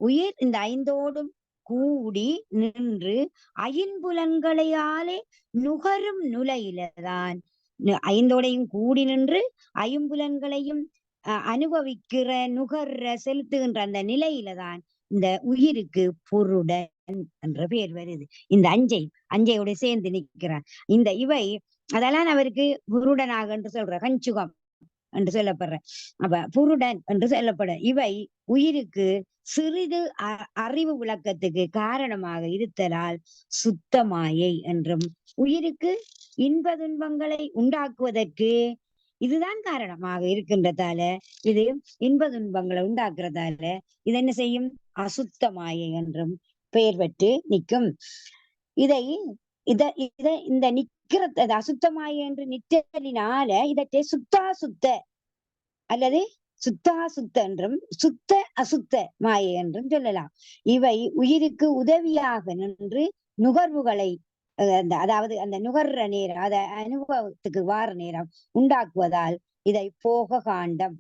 உயிர் இந்த 5ஓடும் கூடி நின்று ஐம்புலன்களையாலே நுகரும் நுழையில்தான் 5ஓடையும் கூடி நின்று ஐம்புலன்களையும் அனுபவிக்கிற நுகர்ற செலுத்துகின்ற அந்த நிலையில தான் இந்த உயிருக்கு புருடன் என்ற பெயர் வருது. இந்த அஞ்சையோட சேர்ந்து நிற்கிறான். இந்த இவை அதெல்லாம் அவருக்கு புருடனாக என்று சொல்ற கஞ்சுகம் என்று சொல்லப்படுற. அப்ப புருடன் என்று சொல்லப்பட இவை உயிருக்கு சிறிது அறிவு விளக்கத்துக்கு காரணமாக இருத்தலால் சுத்தமாயை என்றும், உயிருக்கு இன்ப துன்பங்களை உண்டாக்குவதற்கு இதுதான் காரணமாக இருக்கின்றதால, இது இன்ப துன்பங்களை உண்டாக்குறதால இது என்ன செய்யும்? அசுத்த மாயை என்றும் பெயர் பெற்று நிற்கும். இந்த அசுத்தமாய என்று நிற்றலினால இதற்றை சுத்த அல்லது சுத்த என்றும் சுத்த அசுத்த மாயை என்றும் சொல்லலாம். இவை உயிருக்கு உதவியாக நின்று நுகர்வுகளை அதாவது அந்த நுகர்ற நேரம் அத அனுபவத்துக்கு வார நேரம் உண்டாக்குவதால் இதை போக காண்டம்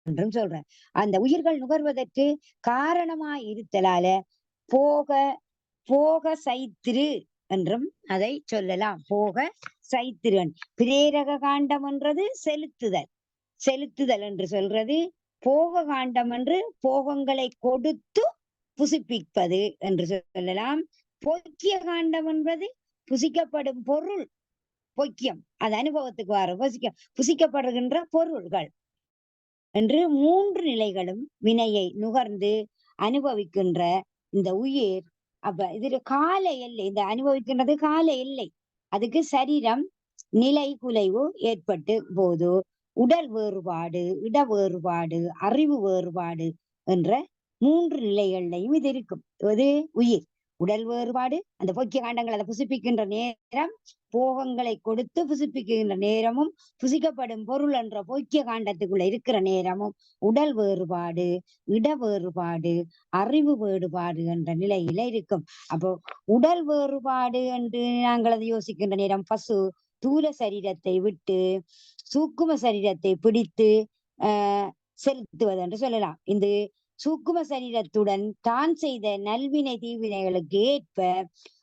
என்றும் சொல்றேன். அந்த உயிர்கள் நுகர்வதற்கு காரணமாய் இருத்தலால போக சைத்திரு என்றும் அதை சொல்லலாம். போக சைத்திரன். பிரேரக காண்டம் என்றது செலுத்துதல் என்று சொல்றது. போக காண்டம் என்று போகங்களை கொடுத்து புசிப்பிப்பது என்று சொல்லலாம். பொக்கிய காண்டம் என்பது புசிக்கப்படும் பொருள். பொக்கியம் அது அனுபவத்துக்கு வர புசிக்கப்படுகின்ற பொருள்கள் என்று 3 நிலைகளும் வினையை நுகர்ந்து அனுபவிக்கின்ற இந்த உயிர். அப்ப இதுல கால எல்லை, இந்த அனுபவிக்கின்றது கால எல்லை. அதுக்கு சரீரம் நிலை குலைவு ஏற்பட்டு போது உடல் வேறுபாடு, இட வேறுபாடு, அறிவு வேறுபாடு என்ற 3 நிலைகள்லையும் இது இருக்கும். இது உயிர். உடல் வேறுபாடு, அந்த பொக்கிய காண்டங்கள் அதை புசிப்பிக்கின்ற நேரம், போகங்களை கொடுத்து புசிப்பிக்கின்ற நேரமும், புசிக்கப்படும் பொருள் என்ற பொக்கிய காண்டத்துக்குள்ள இருக்கிற நேரமும் உடல் வேறுபாடு, இட வேறுபாடு, அறிவு வேறுபாடு என்ற நிலையில இருக்கும். அப்போ உடல் வேறுபாடு என்று நாங்கள் அதை யோசிக்கின்ற நேரம், பசு தூல சரீரத்தை விட்டு சூக்கும சரீரத்தை பிடித்து செலுத்துவது என்று சொல்லலாம். இந்த சூக்கும சரீரத்துடன் தான் செய்த நல்வினை தீவினைகளுக்கு ஏற்ப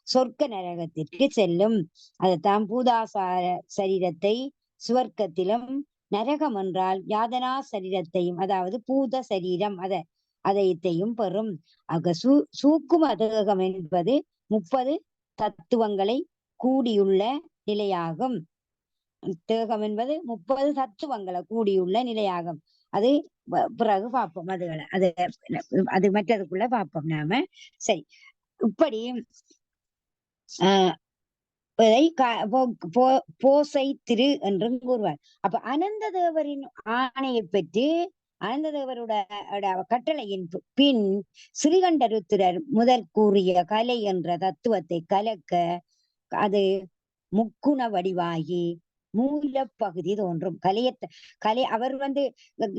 சொர்க்க நரகத்திற்கு செல்லும். அதைத்தான் பூதாசார சரீரத்தை சுவர்க்கத்திலும், நரகம் என்றால் யாதனா சரீரத்தையும், அதாவது பூத சரீரம் அதைத்தையும் பெறும். ஆக சூக்கும தேகம் என்பது 30 தத்துவங்களை கூடியுள்ள நிலையாகும். தேகம் என்பது 30 தத்துவங்களை கூடியுள்ள நிலையாகும். அது பிறகு பார்ப்போம். அது மற்றதுக்குள்ள பார்ப்போம் நாம. சரி, இப்படி போசை திரு என்றும் கூறுவார். அப்ப அனந்த தேவரின் ஆணையை பெற்று அனந்த தேவரோட கட்டளையின் பின் ஸ்ரீகண்டருத்திரர் முதல் கூறிய கலை என்ற தத்துவத்தை கலக்க அது முக்குண வடிவாகி மூலப்பகுதி தோன்றும்.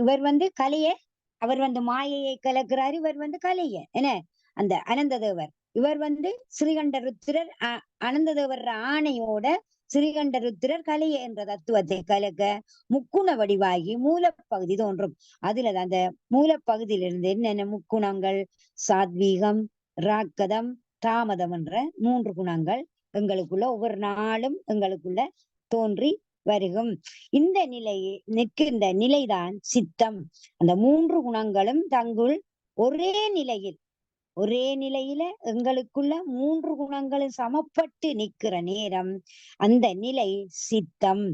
இவர் மாயையை கலக்கிறார். இவர் கலைய என்ன அந்த அனந்த தேவர். இவர் ஸ்ரீகண்டருத்திரர் அனந்த தேவர் ஆணையோட ஸ்ரீகண்டருத்திரர் கலைய என்ற தத்துவத்தை கலக்க முக்குண வடிவாகி மூலப்பகுதி தோன்றும். அதுல அந்த மூலப்பகுதியிலிருந்து என்னென்ன முக்குணங்கள், சாத்வீகம், ராக்கதம், தாமதம் என்ற 3 குணங்கள் எங்களுக்குள்ள ஒவ்வொரு நாளும் எங்களுக்குள்ள தோன்றி வருகும். இந்த நிற்கின்ற நிலைதான் சித்தம். அந்த 3 குணங்களும் தங்குள் ஒரே நிலையில எங்களுக்குள்ள 3 குணங்களும் சமப்பட்டு நிற்கிற நேரம் அந்த நிலை சித்தம்.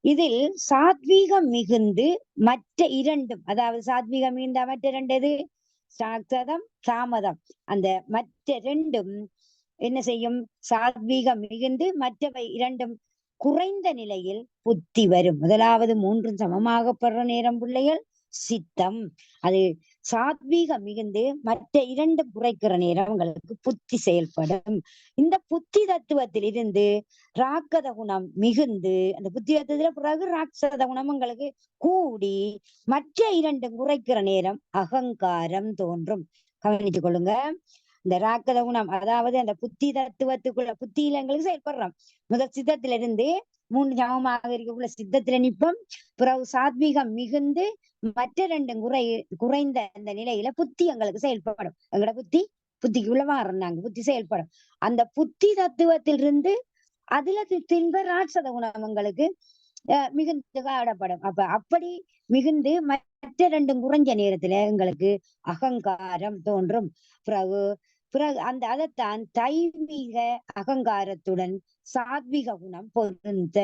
இதில் சாத்வீகம் மிகுந்து மற்ற 2, அதாவது சாத்வீகம் மிகுந்த மற்ற 2 எது? சாக்ததம், தாமதம். அந்த மற்ற 2ம் என்ன செய்யும்? சாத்வீகம் மிகுந்து மற்றவை 2ம் குறைந்த நிலையில் புத்தி வரும். முதலாவது 3ம் சமமாக பெற நேரம் பிள்ளைகள் சித்தம். அது சாத்வீகம் மிகுந்து மற்ற 2ம் குறைக்கிற நேரம் உங்களுக்கு புத்தி செயல்படும். இந்த புத்தி தத்துவத்தில் இருந்து ராக்கத குணம் மிகுந்து, அந்த புத்தி தத்துவத்துல பிறகு ராட்சத குணம் உங்களுக்கு கூடி மற்ற 2ம் குறைக்கிற நேரம் அகங்காரம் தோன்றும். கவனித்துக் கொள்ளுங்க. இந்த ராக்கத குணம், அதாவது அந்த புத்தி தத்துவத்துக்குள்ள புத்தியில எங்களுக்கு செயல்படுறோம். முதல் சித்தத்திலிருந்து 3 சமமாக இருக்கக்குள்ள சித்தத்துல நிற்போம். பிறகு சாத்வீகம் மிகுந்து மற்ற 2ம் குறைந்த அந்த நிலையில புத்தி எங்களுக்கு செயல்படும். எங்களோட புத்திக்குள்ள வாரனாங்க புத்தி செயல்படும். அந்த புத்தி தத்துவத்திலிருந்து அதுல திரும்ப ராட்சத குணம் எங்களுக்கு மிகுந்து காணப்படும். அப்படி மிகுந்து மற்ற 2ம் குறைஞ்ச நேரத்துல எங்களுக்கு அகங்காரம் தோன்றும். பிறகு அதைத்தான் தைவீக அகங்காரத்துடன் சாத்விக குணம் பொருந்த.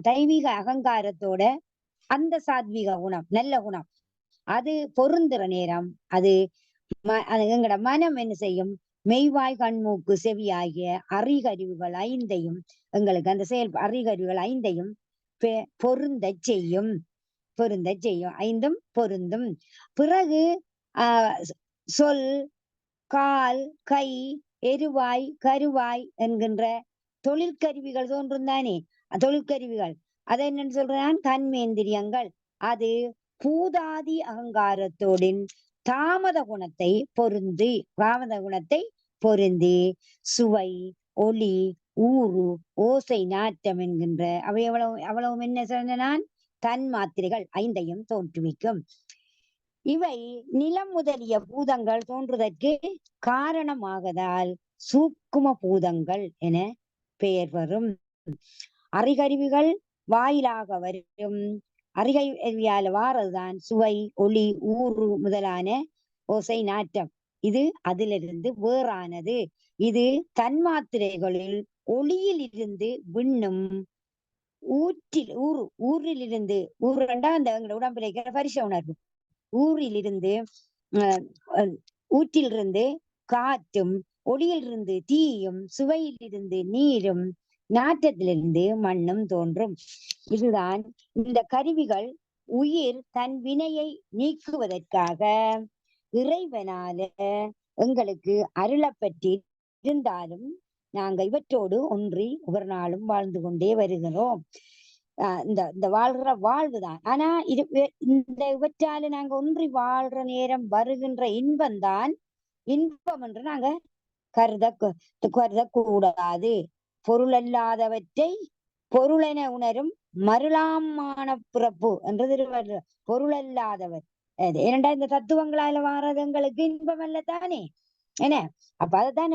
தைவீக அகங்காரத்தோட அந்த சாத்விக குணம், நல்ல குணம், அது பொருந்துற நேரம் அது எங்கட மனம் என்ன செய்யும்? மெய்வாய், கண்மூக்கு, செவி ஆகிய அறிகருவிகள் 5ஐயும் எங்களுக்கு அந்த அறிகருவிகள் 5ஐயும் பொருந்த செய்யும். 5ம் பொருந்தும். பிறகு சொல், கால், கை, எருவாய், கருவாய் என்கின்ற தொழிற்கருவிகள் தோன்றும் தானே, தொழிற்கருவிகள். அதை என்னன்னு சொல்றான், கண்மேந்திரியங்கள். அது பூதாதி அகங்காரத்தோடின் தாமத குணத்தை பொருந்தி சுவை, ஒளி, ஊறு, ஓசை, நாட்டம் என்கின்ற அவை அவ்வளவும் என்ன சொன்னான், தன் மாத்திரைகள் 5ஐயும் தோற்றுவிக்கும். இவை நிலம் முதலிய பூதங்கள் தோன்றுவதற்கு காரணமாகதால் சூக்கும பூதங்கள் என பெயர் வரும். அறிகருவிகள் வாயிலாக வரும். அறிகருவியால வாரதுதான் சுவை, ஒளி, ஊறு முதலான ஓசை, நாட்டம். இது அதிலிருந்து வேறானது. இது தன்மாத்திரைகளில் ஒளியில் இருந்து விண்ணும், ஊரிலிருந்து ஊருண்டா அந்த எங்களோட உடம்புல இருக்கிற பரிச உணர்வு, ஊரிலிருந்து ஊற்றிலிருந்து காற்றும், ஒளியிலிருந்து தீயும், சுவையிலிருந்து நீரும், நாற்றத்திலிருந்து மண்ணும் தோன்றும். இதுதான் இந்த கருவிகள் உயிர் தன் வினையை நீக்குவதற்காக இறைவனால எங்களுக்கு அருளப்பட்டு இருந்தாலும் நாங்க இவற்றோடு ஒன்றி ஒவ்வொரு நாளும் வாழ்ந்து கொண்டே வருகிறோம். இந்த வாழ்கிற வாழ்வுதான். ஆனா இந்த இவற்றால நாங்க ஒன்றி வாழ்ற நேரம் வருகின்ற இன்பம்தான் இன்பம் என்று நாங்க கருதக்கூடாது. பொருளல்லாதவற்றை பொருளென உணரும் மருளாமான பிறப்பு என்று திருவள்ளுவர். பொருளல்லாதவர் ஏனென்றா இந்த தத்துவங்களால வாரது எங்களுக்கு இன்பம் அல்ல தானே என்ன. அப்ப அதைத்தான்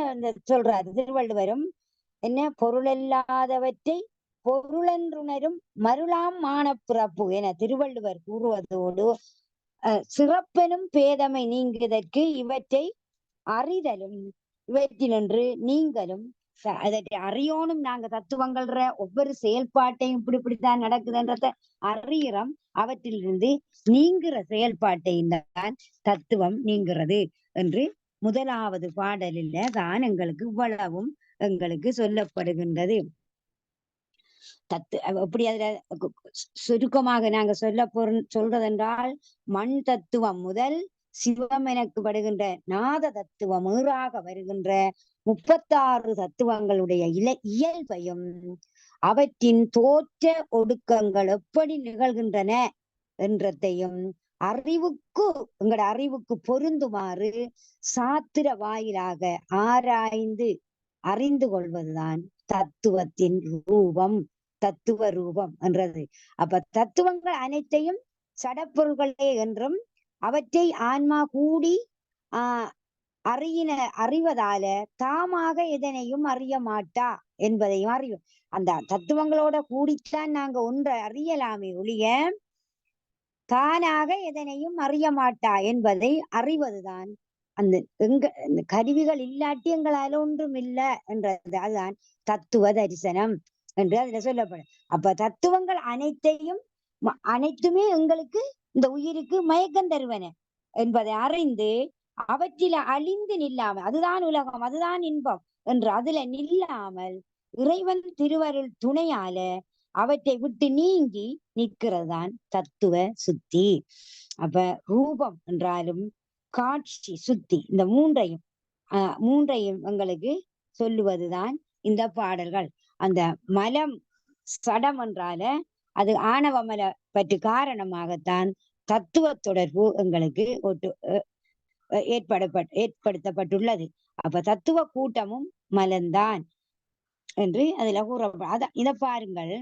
சொல்றாரு திருவள்ளுவரும். என்ன, பொருளல்லாதவற்றை பொருளென்றுணரும் மருளாம் மானப்பிறப்பு என திருவள்ளுவர் கூறுவதோடு சிறப்பெனும் பேதமை நீங்குவதற்கு இவற்றை அறிதலும் இவற்றினின்று நீங்களும் அதை அறியோனும். நாங்க தத்துவங்கள்ற ஒவ்வொரு செயல்பாட்டையும் இப்படித்தான் நடக்குதுன்றத அறிகிறோம். அவற்றிலிருந்து நீங்குற செயல்பாட்டையும் தான் தத்துவம் நீங்கிறது என்று முதலாவது பாடலில் தான் எங்களுக்கு இவ்வளவும் எங்களுக்கு சொல்லப்படுகின்றது. எப்படி அதுல சுருக்கமாக நாங்க சொல்றதென்றால், மண் தத்துவம் முதல் சிவம் எனக்கு படுகின்ற நாத தத்துவம் ஈறாக வருகின்ற 36 தத்துவங்களுடைய இயல்பையும் அவற்றின் தோற்ற ஒடுக்கங்கள் எப்படி நிகழ்கின்றன என்றதையும் எங்கட அறிவுக்கு பொருந்துமாறு சாத்திர வாயிலாக ஆராய்ந்து அறிந்து கொள்வதுதான் தத்துவத்தின் ரூபம், தத்துவ ரூபம் என்றது. அப்ப தத்துவங்கள் அனைத்தையும் சடப்பொருள்களே என்றும் அவற்றை ஆன்மா கூடி அறிவதால தாமாக எதனையும் அறிய மாட்டா என்பதையும் அறியும். அந்த தத்துவங்களோட கூடித்தான் நாங்க ஒன்றை அறியலாமே ஒழிய தானாக எதனையும் அறிய மாட்டா என்பதை அறிவதுதான் அந்த கருவிகள் இல்லாட்டி எங்களால ஒன்றும் இல்லை என்றது. அதுதான் தத்துவ தரிசனம் என்று அதுல சொல்லப்படும். அப்ப தத்துவங்கள் அனைத்துமே எங்களுக்கு இந்த உயிருக்கு மயக்கம் தருவன என்பதை அறிந்து அவற்றில அழிந்து நில்லாமல், அதுதான் உலகம், அதுதான் இன்பம் என்று அதுல நில்லாமல் இறைவன் திருவருள் துணையால அவற்றை விட்டு நீங்கி நிற்கிறது தான் தத்துவ சுத்தி. அப்ப ரூபம் என்றாலும் காட்சி, சுத்தி, இந்த மூன்றையும் எங்களுக்கு சொல்லுவதுதான் இந்த பாடல்கள். அந்த மலம் சடம் என்றால அது ஆணவ மல பற்றி காரணமாகத்தான் தத்துவ தொடர்பு எங்களுக்கு ஏற்படுத்தப்பட்டுள்ளது. அப்ப தத்துவ கூட்டமும் மலம்தான் என்று அதுல கூறப்படும். இத பாருங்கள்,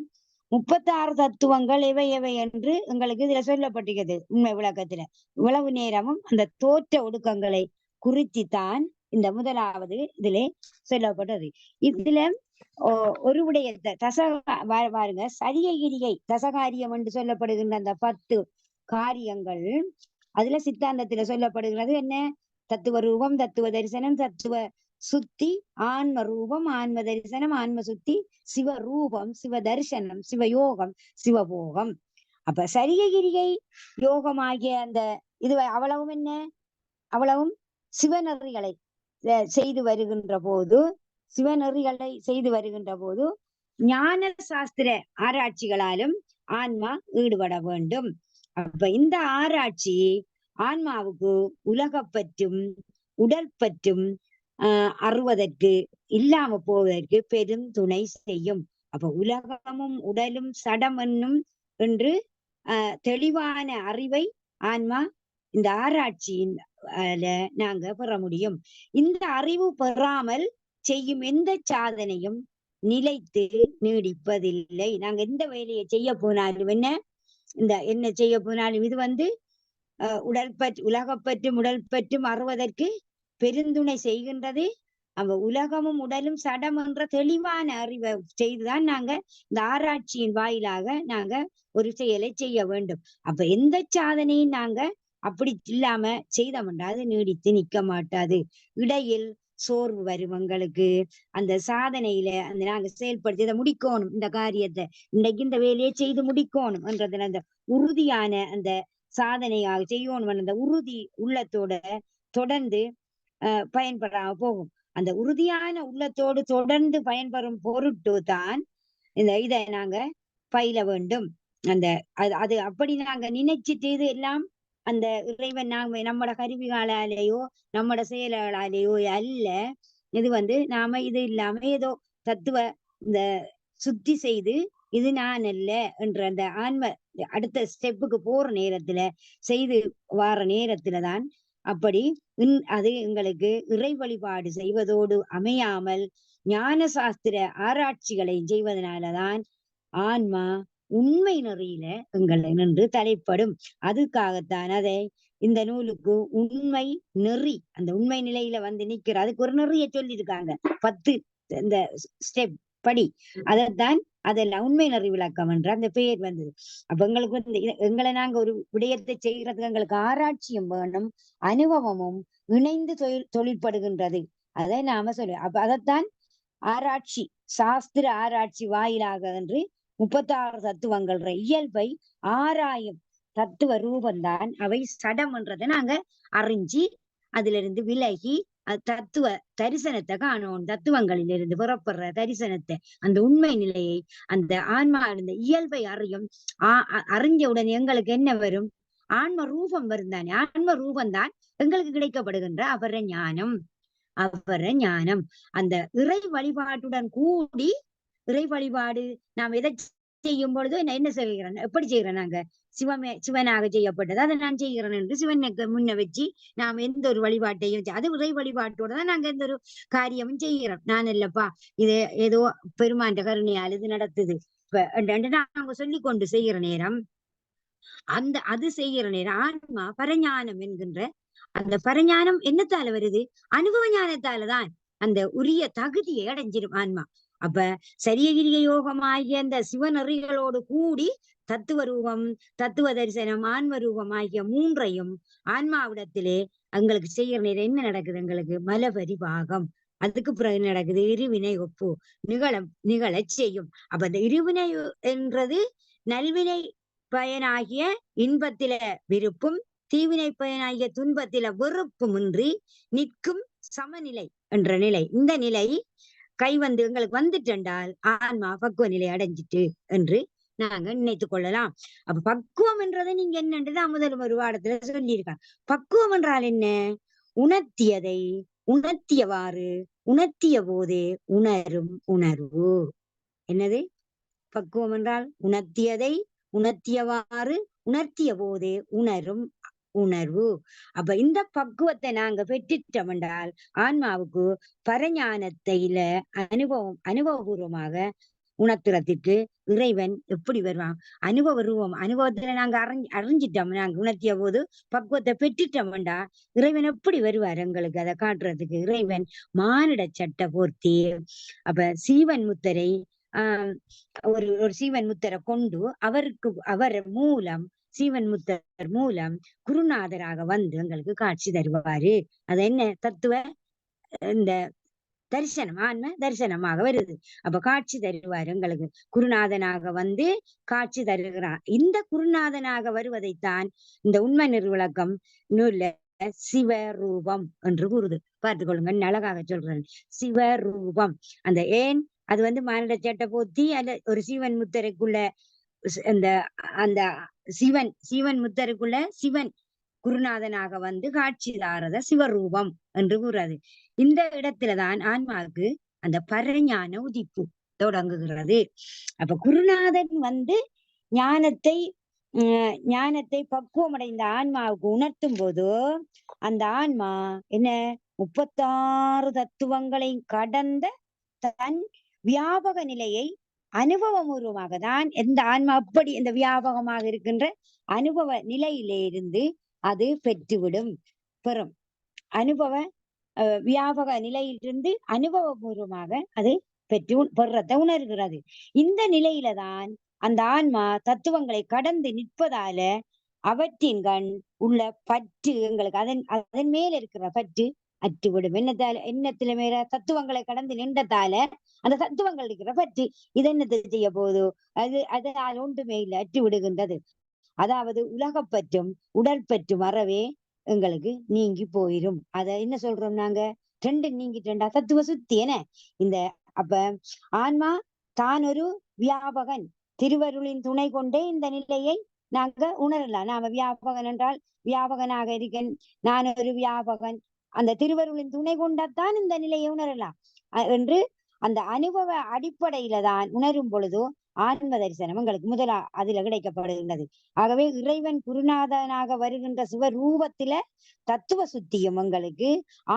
36 தத்துவங்கள் எவை என்று எங்களுக்கு இதுல சொல்லப்பட்டிருக்கிறது. உண்மை விளக்கத்துல இவ்வளவு நேரமும் அந்த தோற்ற ஒடுக்கங்களை குறித்துத்தான் இந்த முதலாவது இதிலே சொல்லப்பட்டது. இதுல ஒரு விடயத்தை பாருங்க, சரியகிரியை தசகாரியம் என்று சொல்லப்படுகின்ற அந்த 10 காரியங்கள் அதுல சித்தாந்தத்துல சொல்லப்படுகிறது. என்ன, தத்துவ ரூபம், தத்துவ தரிசனம், தத்துவ சுத்தி, ஆன்ம ரூபம், ஆன்ம தரிசனம், ஆன்ம சுத்தி, சிவரூபம், சிவ தரிசனம், சிவயோகம், சிவபோகம். அப்ப சரியகிரியை யோகமாகிய அந்த இது அவ்வளவும் என்ன, அவ்வளவும் சிவநெறிகளை செய்து வருகின்ற போது ஞான சாஸ்திர ஆராய்ச்சிகளாலும் ஆன்மா ஈடுபட வேண்டும். அப்ப இந்த ஆராய்ச்சி ஆன்மாவுக்கு உலகப்பற்றும் உடல் பற்றும் அறுவதற்கு இல்லாம போவதற்கு பெரும் துணை செய்யும். அப்ப உலகமும் உடலும் சடம் என்னும் என்று தெளிவான அறிவை ஆன்மா இந்த ஆராய்ச்சியின் நாங்க பெற முடியும். இந்த அறிவு பெறாமல் செய்யும் எந்த சாதனையும் நிலைத்து நீடிப்பதில்லை. நாங்க எந்த வேலையை செய்ய போனாலும் என்ன செய்ய போனாலும் இது உலகப்பற்றும் உடல்பற்றும் அறுவதற்கு பெருந்துணை செய்கின்றது. உலகமும் உடலும் சடம் என்ற தெளிவான அறிவை செய்துதான் நாங்க இந்த ஆராய்ச்சியின் வாயிலாக நாங்க ஒரு செயலை செய்ய வேண்டும். அப்ப எந்த சாதனையும் நாங்க அப்படி இல்லாம செய்தோம்னா அது நீடித்து நிக்க மாட்டாது. இடையில் சோர்வு வரும் எங்களுக்கு. அந்த சாதனையில நாங்க செயல்படுத்தி இதை முடிக்கணும், இந்த காரியத்தை இன்னைக்கு இந்த வேலையை செய்து முடிக்கணும் என்றதுல அந்த உறுதியான அந்த சாதனையாக செய்யணும் அந்த உறுதி உள்ளத்தோட தொடர்ந்து பயன்படாம போகும். அந்த உறுதியான உள்ளத்தோடு தொடர்ந்து பயன்பெறும் பொருட்டு தான் இதை நாங்க பயில வேண்டும். அது அப்படி நாங்க நினைச்சிட்டு இது எல்லாம் அந்த இறைவன் நம்மட கருவிகளாலேயோ நம்மட செயலாலேயோ அல்ல. இது நாம இது இல்லாம ஏதோ தத்துவ இந்த சுத்தி செய்து இது நான் அல்ல என்ற அந்த ஆன்ம அடுத்த ஸ்டெப்புக்கு போற நேரத்துல செய்து வார நேரத்துலதான் அப்படி அது எங்களுக்கு இறை வழிபாடு செய்வதோடு அமையாமல் ஞான சாஸ்திர ஆராய்ச்சிகளை செய்வதனாலதான் ஆன்மா உண்மை நெறியில எங்களை நின்று தலைப்படும். அதுக்காகத்தான் அதை இந்த நூலுக்கு உண்மை நெறி, அந்த உண்மை நிலையில நிக்கிற அதுக்கு ஒரு நெறிய சொல்லியிருக்காங்க. 10 இந்த ஸ்டெப் படி அதைத்தான் அதெல்லாம் உண்மை நெறி விளக்கம் என்ற அந்த பெயர் வந்தது. அப்ப எங்களுக்கு எங்களை நாங்க ஒரு விடயத்தை செய்யறதுக்கு எங்களுக்கு ஆராய்ச்சியும் வேணும், அனுபவமும் இணைந்து தொழிற்படுகின்றது. அதை நாம சொல்லுவோம். அப்ப அதைத்தான் ஆராய்ச்சி சாஸ்திர ஆராய்ச்சி வாயிலாக என்று 36 தத்துவங்கள் இயல்பை ஆராயும் தத்துவ ரூபந்தான் அவை சடம் என்றதை நாங்க அறிஞ்சி அதுல இருந்து விலகி தத்துவ தரிசனத்தை காணணும். தத்துவங்களிலிருந்து புறப்படுற தரிசனத்தை, அந்த உண்மை நிலையை, அந்த ஆன்மா இருந்த இயல்பை அறியும். அறிஞ்ச உடனே எங்களுக்கு என்ன வரும்? ஆன்ம ரூபம் வரும் தானே. ஆன்ம ரூபந்தான் எங்களுக்கு கிடைக்கப்படுகின்ற அபர ஞானம். அந்த இறை வழிபாட்டுடன் கூடி இறை வழிபாடு நாம் எதை செய்யும் பொழுது என்ன செய்கிறேன், எப்படி செய்கிறேன்? நாங்க சிவனாக செய்யப்பட்டது அதை நான் செய்கிறேன் என்று சிவனுக்கு முன்ன வச்சு நாம் எந்த ஒரு வழிபாட்டையும் அது இறை வழிபாட்டோட தான் நாங்க எந்த ஒரு காரியமும் செய்கிறோம். நான் இல்லப்பா இது ஏதோ பெருமாண்ட கருணையால் இது நடத்துது நாங்க சொல்லி கொண்டு செய்கிற நேரம் அது செய்கிற நேரம் ஆன்மா பரஞானம் என்கின்ற அந்த பரஞானம் என்னத்தால வருது? அனுபவ ஞானத்தாலதான் அந்த உரிய தகுதியை அடைஞ்சிடும் ஆன்மா. அப்ப சரியகிரிய யோகமாகிய அந்த சிவநெறிகளோடு கூடி தத்துவ ரூபம், தத்துவ தரிசனம், ஆன்ம ரூபம் ஆகிய மூன்றையும் ஆன்மாவிடத்திலே எங்களுக்கு செய்யற நேரம் என்ன நடக்குது? எங்களுக்கு மலபரிபாகம். அதுக்கு பிறகு நடக்குது இருவினை ஒப்பு நிகழ செய்யும். அப்ப அந்த இருவினை என்றது நல்வினை பயனாகிய இன்பத்தில விருப்பும், தீவினை பயனாகிய துன்பத்தில வெறுப்பும் இன்றி நிற்கும் சமநிலை என்ற நிலை. இந்த நிலை எங்களுக்கு வந்துட்டென்றால் ஆன்மா பக்குவ நிலை அடைஞ்சிட்டு என்று நாங்க நினைத்துக் கொள்ளலாம். அப்ப பக்குவம் என்றதை நீங்க என்னன்றதான் முதல் ஒரு பாடத்துல சொல்லியிருக்காங்க. பக்குவம் என்றால் என்ன? உணர்த்தியதை உணர்த்தியவாறு உணர்த்திய போதே உணரும் உணர்வு. என்னது பக்குவம் என்றால்? உணர்த்தியதை உணர்த்தியவாறு உணர்த்திய போதே உணரும் உணர்வு. அப்ப இந்த பக்குவத்தை நாங்க பெற்றுட்டோம் என்றால் ஆன்மாவுக்கு பரஞானத்தில அனுபவபூர்வமாக உணர்த்துறதுக்கு இறைவன் எப்படி வருவான்? அனுபவத்துல நாங்க அறிஞ்சிட்டோம். நாங்க உணர்த்திய போது பக்குவத்தை பெற்றுட்டோம் என்றா இறைவன் எப்படி வருவார் எங்களுக்கு அதை காட்டுறதுக்கு? இறைவன் மானிட சட்ட போர்த்தி அப்ப சீவன் முத்தரை ஒரு சீவன் முத்தரை கொண்டு அவர் மூலம் சீவன் முத்தர் மூலம் குருநாதராக எங்களுக்கு காட்சி தருவாரு. அது என்ன தத்துவ இந்த தரிசனம், ஆன்ம தரிசனமாக வருது. அப்ப காட்சி தருவார் எங்களுக்கு. குருநாதனாக காட்சி தருகிறான். இந்த குருநாதனாக வருவதைத்தான் இந்த உண்மை நிர்விளக்கம் நூல்ல சிவரூபம் என்று கூறுது. பார்த்துக்கொள்ளுங்க, அழகாக சொல்றேன். சிவரூபம். அந்த ஏன் அது மானிட சட்ட போத்தி அல்ல ஒரு சீவன் முத்தரைக்குள்ள அந்த சீவன் முத்தருக்குள்ள சிவன் குருநாதனாக காட்சி தாரத சிவரூபம் என்று கூறாது. இந்த இடத்துலதான் ஆன்மாவுக்கு அந்த பரஞான உதிப்பு தொடங்குகிறது. அப்ப குருநாதன் ஞானத்தை ஞானத்தை பக்குவமடைந்த ஆன்மாவுக்கு உணர்த்தும் போது அந்த ஆன்மா என்ன 36 தத்துவங்களை கடந்த தன் வியாபக நிலையை அனுபவபூர்வமாக தான் எந்த ஆன்மா அப்படி இந்த வியாபகமாக இருக்கின்ற அனுபவ நிலையிலே இருந்து அது பெற்றுவிடும் பெறும் அனுபவ வியாபக நிலையிலிருந்து அனுபவபூர்வமாக அது பெறத்தை உணர்கிறது. இந்த நிலையில தான் அந்த ஆன்மா தத்துவங்களை கடந்து நிற்பதால அவற்றின் கண் உள்ள பற்று எங்களுக்கு அதன் மேல இருக்கிற பற்று அற்றுவிடும். எண்ணத்துல மேல தத்துவங்களை கடந்து நின்றதால அந்த தத்துவங்கள் இருக்கிற பற்று இது என்னத்தை செய்ய போதோ அதனால் ஒன்றுமே இல்லை, அற்று விடுகின்றது. அதாவது உலகப்பற்றும் உடல் பற்றும் அறவே எங்களுக்கு நீங்கி போயிரும். அத என்ன சொல்றோம் நாங்க, ரெண்டு நீங்கிட்டா தத்துவ சுத்தி என்ன இந்த அப்ப ஆன்மா தான் ஒரு வியாபகன், திருவருளின் துணை கொண்டே இந்த நிலையை நாங்க உணரலாம். நாம வியாபகன் என்றால் வியாபகனாக இருக்கேன், நான் ஒரு வியாபகன், அந்த திருவருளின் துணை கொண்டத்தான் இந்த நிலையை உணரலாம் என்று அந்த அனுபவ அடிப்படையில தான் உணரும் பொழுதோ ஆன்ம தரிசனம் எங்களுக்கு முதலா அதுல கிடைக்கப்படுகின்றது. ஆகவே இறைவன் குருநாதனாக வருகின்ற சிவரூபத்தில தத்துவ சுத்தியும் எங்களுக்கு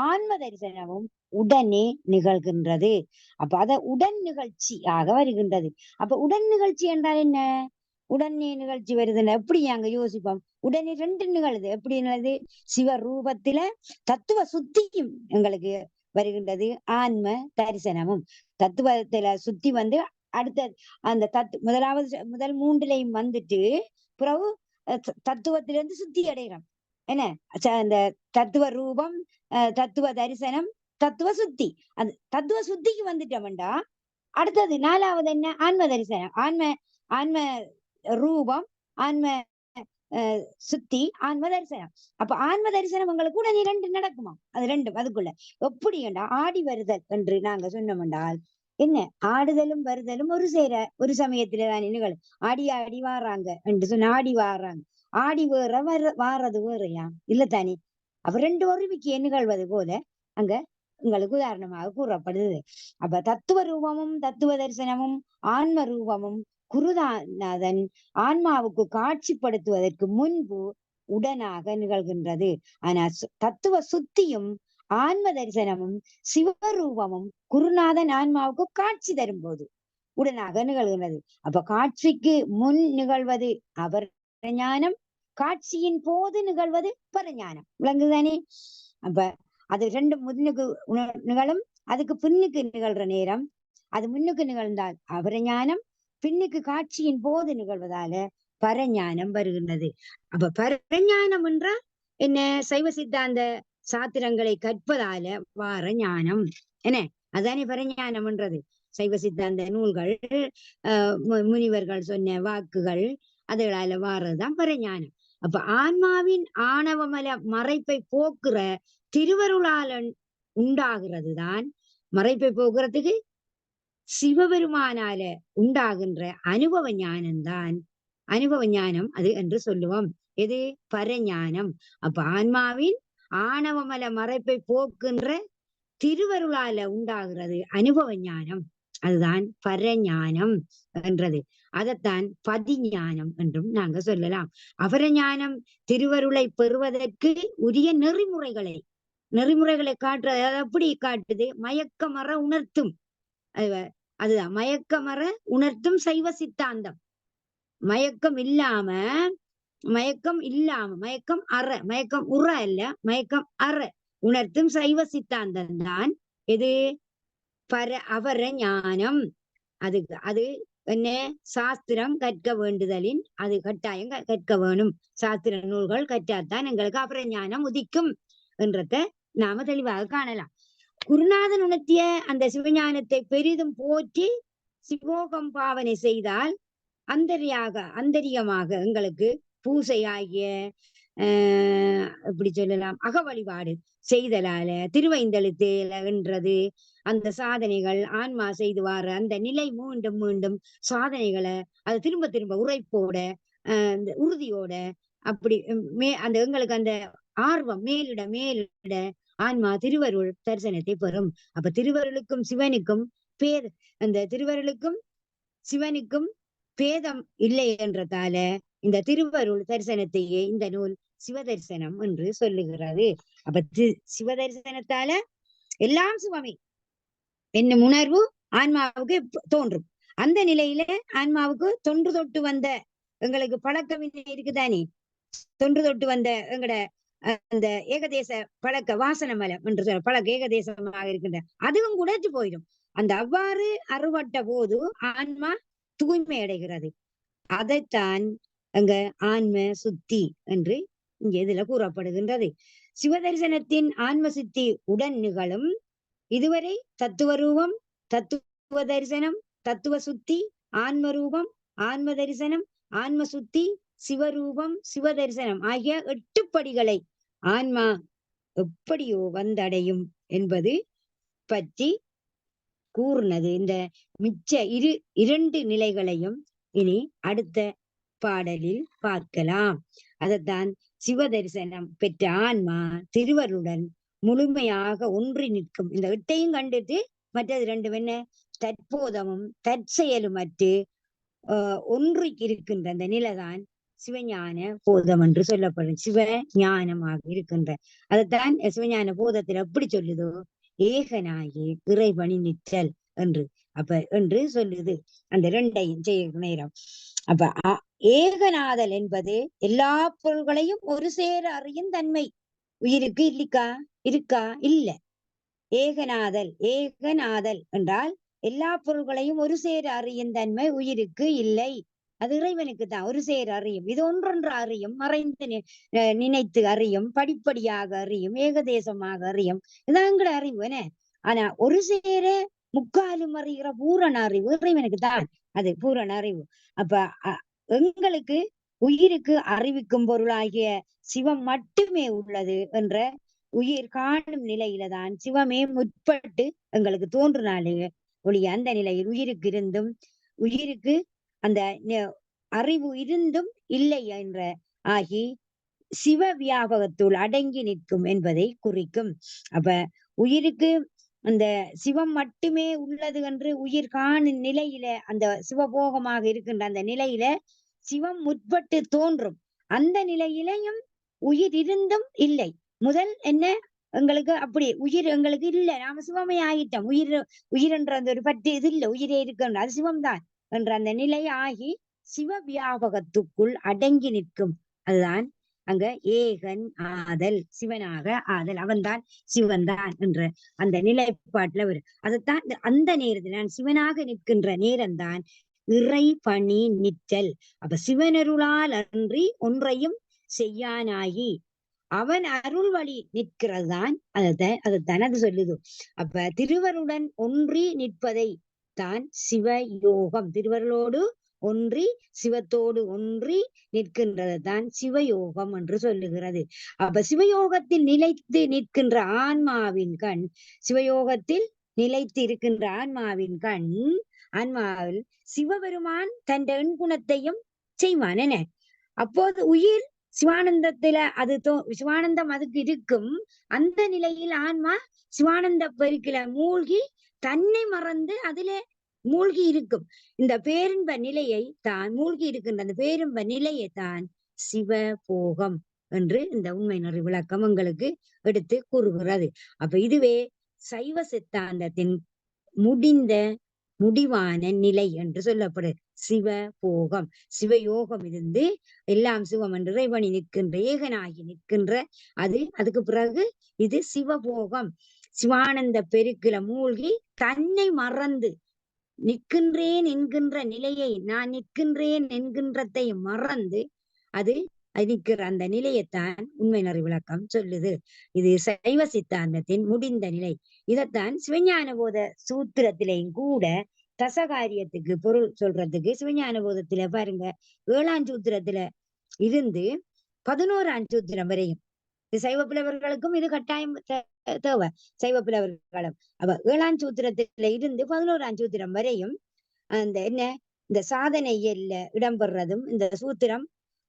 ஆன்ம தரிசனமும் உடனே நிகழ்கின்றது. அப்ப அத உடன் நிகழ்ச்சியாக வருகின்றது. அப்ப உடன் நிகழ்ச்சி என்றால் என்ன? உடனே நிகழ்ச்சி வருதுன்னு எப்படி அங்க யோசிப்போம்? உடனே ரெண்டு நிகழ்து. எப்படி நிகழ்து? சிவரூபத்தில தத்துவ சுத்தியும் எங்களுக்கு வருகின்றது, ஆன்ம தரிசனமும். தத்துவத்தில சுத்தி அடுத்த அந்த முதல் மூன்றிலையும் பிறகு தத்துவத்திலிருந்து சுத்தி அடைகிறோம். என்ன அந்த தத்துவ ரூபம், தத்துவ தரிசனம், தத்துவ சுத்தி. அந்த தத்துவ சுத்திக்கு வந்துட்டோம்டா அடுத்தது நாலாவது என்ன? ஆன்ம தரிசனம். ஆன்ம ரூபம், ஆன்ம சுத்தி, ஆன்ம தரிசனம். அப்ப ஆன்ம தரிசனம் உங்களுக்கு கூட ரெண்டு நடக்குமா? அது ரெண்டும் அதுக்குள்ள எப்படி என்றா ஆடி வருதல் என்று நாங்க சொன்னோம்டால் என்ன, ஆடுதலும் வருதலும் ஒரு சமயத்துல தான் நிகழும். ஆடி வாராங்க என்று சொன்ன ஆடி வாராங்க, ஆடி வாரது வேறையா இல்ல தானே? அப்ப ரெண்டு ஒருமிக்கு நிகழ்வது போல அங்க உங்களுக்கு உதாரணமாக கூறப்படுது. அப்ப தத்துவ ரூபமும் தத்துவ தரிசனமும் ஆன்ம ரூபமும் குருநாதன் ஆன்மாவுக்கு காட்சிப்படுத்துவதற்கு முன்பு உடனாக நிகழ்கின்றது. ஆனா தத்துவ சுத்தியும் ஆன்ம தரிசனமும் சிவரூபமும் குருநாதன் ஆன்மாவுக்கு காட்சி தரும்போது உடனாக நிகழ்கின்றது. அப்ப காட்சிக்கு முன் நிகழ்வது அவர் ஞானம், காட்சியின் போது நிகழ்வது பரஞானம். விளங்குதானே? அப்ப அது ரெண்டு முன்னுக்கு நிகழும், அதுக்கு பின்னுக்கு நிகழ்ற நேரம். அது முன்னுக்கு நிகழ்ந்தால் அபரஞானம், பின்னுக்கு காட்சியின் போது நிகழ்வதால பரஞானம் வருகின்றது. அப்ப பரஞானம் என்றால் என்ன? சைவ சித்தாந்த சாத்திரங்களை கற்பதால வார ஞானம் என்ன, அதானே பரஞானம்ன்றது. சைவ சித்தாந்த நூல்கள், முனிவர்கள் சொன்ன வாக்குகள், அதுகளால வாரதுதான் பரஞானம். அப்ப ஆன்மாவின் ஆணவமல மறைப்பை போக்குற திருவருளாளன் உண்டாகிறது தான். மறைப்பை போக்குறதுக்கு சிவபெருமானால உண்டாகின்ற அனுபவ ஞானம்தான் அனுபவ ஞானம் அது என்று சொல்லுவோம். எது? பரஞானம். அப்ப ஆன்மாவின் ஆணவமல மறைப்பை போக்குன்ற திருவருளால உண்டாகிறது அனுபவ ஞானம், அதுதான் பரஞானம் என்றது. அதைத்தான் பதிஞானம் என்றும் நாங்க சொல்லலாம். அபரஞானம் திருவருளை பெறுவதற்கு உரிய நெறிமுறைகளை காட்டுறது. அது எப்படி காட்டுது? மயக்கமற உணர்த்தும். அதுதான் மயக்கமற உணர்த்தும் சைவ சித்தாந்தம். மயக்கம் இல்லாம மயக்கம் உற அல்ல, மயக்கம் அற உணர்த்தும் சைவ சித்தாந்தம் தான் எது? அபர ஞானம். அது என்ன? சாஸ்திரம் கற்க வேண்டுதலின் அது கட்டாயம் கற்க வேணும். சாஸ்திர நூல்கள் கற்றாத்தான் எங்களுக்கு அபர ஞானம் உதிக்கும் என்றத நாம தெளிவாக காணலாம். குருநாதன் உணர்த்திய அந்த சிவஞானத்தை பெரிதும் போற்றி சிவோகம் பாவனை செய்தால் அந்தரியமாக எங்களுக்கு பூசை ஆகிய எப்படி சொல்லலாம், அக வழிபாடு செய்தலால திருவைந்தெழுத்து என்றது அந்த சாதனைகள் ஆன்மா செய்து வார அந்த நிலை மீண்டும் மீண்டும் சாதனைகளை அது திரும்ப திரும்ப உரைப்போட உறுதியோட அப்படி அந்த எங்களுக்கு அந்த ஆர்வம் மேலிட ஆன்மா திருவருள் தரிசனத்தை பெறும். அப்ப திருவருளுக்கும் சிவனுக்கும் பேர் அந்த திருவருளுக்கும் சிவனுக்கும் பேதம் இல்லை என்றதால இந்த திருவருள் தரிசனத்தையே இந்த நூல் சிவதரிசனம் என்று சொல்லுகிறது. அப்ப சிவதரிசனத்தால எல்லாம் சிவமே என்னும் உணர்வு ஆன்மாவுக்கு தோன்றும். அந்த நிலையில ஆன்மாவுக்கு தொன்று தொட்டு வந்த எங்களுக்கு பழக்கம் இருக்குதானே, தொன்று தொட்டு வந்த எங்கட அந்த ஏகதேச பழக்க வாசன மலம் என்று சொல்ல பழக்க ஏகதேசமாக இருக்கின்ற அதுவும் குடைச்சு போயிடும். அந்த அவ்வாறு அறுபட்ட போது ஆன்மா தூய்மை அடைகிறது. அதைத்தான் அங்க ஆன்ம சுத்தி என்று இங்க இதுல கூறப்படுகின்றது. சிவதரிசனத்தின் ஆன்ம சுத்தி உடன் நிகழும். இதுவரை தத்துவ ரூபம், தத்துவ தரிசனம், தத்துவ சுத்தி, ஆன்ம ரூபம், ஆன்ம தரிசனம், ஆன்ம சுத்தி, சிவரூபம், சிவதரிசனம் ஆகிய 8 படிகளை ஆன்மா எப்படியோ வந்தடையும் என்பது பற்றி கூர்னது. இந்த மிச்ச 2 நிலைகளையும் இனி அடுத்த பாடலில் பார்க்கலாம். அதைத்தான் சிவதரிசனம் பெற்ற ஆன்மா திருவருடன் முழுமையாக ஒன்றி நிற்கும். இந்த 8ஐயும் கண்டுட்டு மற்றது 2 என்ன தற்போதமும் தற்செயலுமற்று ஒன்றி இருக்கின்ற அந்த நிலைதான் சிவஞான போதம் என்று சொல்லப்படும். சிவ ஞானமாக இருக்கின்ற அதைத்தான் சிவஞான போதத்தில் எப்படி சொல்லுதோ ஏகனாகி இறைவனி நிற்றல் என்று என்று சொல்லுது. அந்த 2ஐயும் செய்ய நேரம். அப்ப ஏகநாதல் என்பது எல்லா பொருள்களையும் ஒரு சேர அறியும் தன்மை உயிருக்கு இருக்கா இல்ல. ஏகநாதல் என்றால் எல்லா பொருள்களையும் ஒரு சேர அறியும் தன்மை உயிருக்கு இல்லை. அது இறைவனுக்கு தான் ஒரு சேர அறியும். இது ஒன்றொன்று அறியும், மறைந்து நினைத்து அறியும், படிப்படியாக அறியும், ஏகதேசமாக அறியும். இதான் எங்கட அறிவு என்ன. ஆனா ஒரு சேர முக்காலும் அறிகிற பூரண அறிவு இறைவனுக்கு தான் அது பூரண அறிவு. அப்ப எங்களுக்கு உயிருக்கு அறிவிக்கும் பொருளாகிய சிவம் மட்டுமே உள்ளது என்ற உயிர் காணும் நிலையில தான் சிவமே முற்பட்டு எங்களுக்கு தோன்றினாலே ஒளிய அந்த நிலையில் உயிருக்கு அந்த அறிவு இருந்தும் இல்லை என்ற ஆகி சிவ வியாபகத்துள் அடங்கி நிற்கும் என்பதை குறிக்கும். அப்ப உயிருக்கு அந்த சிவம் மட்டுமே உள்ளது என்று உயிர் காணும் நிலையில அந்த சிவபோகமாக இருக்கின்ற அந்த நிலையில சிவம் முற்பட்டு தோன்றும். அந்த நிலையிலையும் உயிர் இருந்தும் இல்லை. முதல் என்ன எங்களுக்கு அப்படி உயிர் எங்களுக்கு இல்லை, நாம சிவமே ஆகிட்டோம். உயிர் என்ற அந்த ஒரு பற்றி இது இல்லை, உயிரே இருக்க அது சிவம்தான் என்ற அந்த நிலை ஆகி சிவ வியாபகத்துக்குள் அடங்கி நிற்கும். அதுதான் அங்க ஏகன் ஆதல், சிவனாக ஆதல், அவன்தான் சிவன்தான் என்ற அந்த நிலைப்பாட்டுல வரும். அதைத்தான் அந்த நேரத்தில் நான் சிவனாக நிற்கின்ற நேரம்தான் இறை பணி நிற்றல். அப்ப சிவனருளால் அன்றி ஒன்றையும் செய்யானாகி அவன் அருள் வழி நிற்கிறது தான் அதைத்தான் அது சொல்லுது. அப்ப திருவருடன் ஒன்றி நிற்பதை தான் சிவயோகம். திருவருளோடு ஒன்றி சிவத்தோடு ஒன்றி நிற்கின்றது தான் சிவயோகம் என்று சொல்லுகிறது. அப்ப சிவயோகத்தில் நிலைத்து நிற்கின்ற ஆன்மாவின் கண், சிவயோகத்தில் நிலைத்து இருக்கின்ற ஆன்மாவின் கண், ஆன்மாவில் சிவபெருமான் தன் எண்குணத்தையும் செய்வான் என. அப்போது உயிர் சிவானந்தத்துல சிவானந்தம் அதுக்கு இருக்கும். அந்த நிலையில் ஆன்மா சிவானந்த பெருக்கில மூழ்கி தன்னை மறந்து அதிலே மூழ்கி இருக்கும். இந்த பேரின்ப நிலையை தான் மூழ்கி இருக்கின்ற அந்த பேரின்ப நிலையை தான் சிவ போகம் என்று இந்த உண்மை நெறி விளக்கம் உங்களுக்கு எடுத்து கூறுகிறது. அப்ப இதுவே சைவ சித்தாந்தத்தின் முடிவான நிலை என்று சொல்லப்படுது. சிவ போகம், சிவயோகம் இருந்து எல்லாம் சிவம் என்று இறைவனி நிற்கின்ற ஏகனாகி நிற்கின்ற அதுக்கு பிறகு இது சிவபோகம். சிவானந்த பெருக்கில மூழ்கி தன்னை மறந்து நிற்கின்றேன் என்கின்ற நிலையை, நான் நிற்கின்றேன் என்கின்றதை மறந்து அது நிற்கிற அந்த நிலையைத்தான் உண்மை நெறி விளக்கம் சொல்லுது. இது சைவ சித்தாந்தத்தின் முடிந்த நிலை. இதைத்தான் சிவஞான போத சூத்திரத்திலையும் கூட தசகாரியத்துக்கு பொருள் சொல்றதுக்கு சிவஞான போதத்துல பாருங்க 7ஆம் சூத்திரத்துல இருந்து 11ஆம் சூத்திரம் வரையும் சைவ புலவர்களுக்கும் இது கட்டாயம் தேவை. சைவ புலவர்களும் அப்ப 7ஆம் சூத்திரத்துல இருந்து 11ஆம் சூத்திரம் வரையும் அந்த இந்த சாதனையில இடம்பெறதும் இந்த சூத்திரம்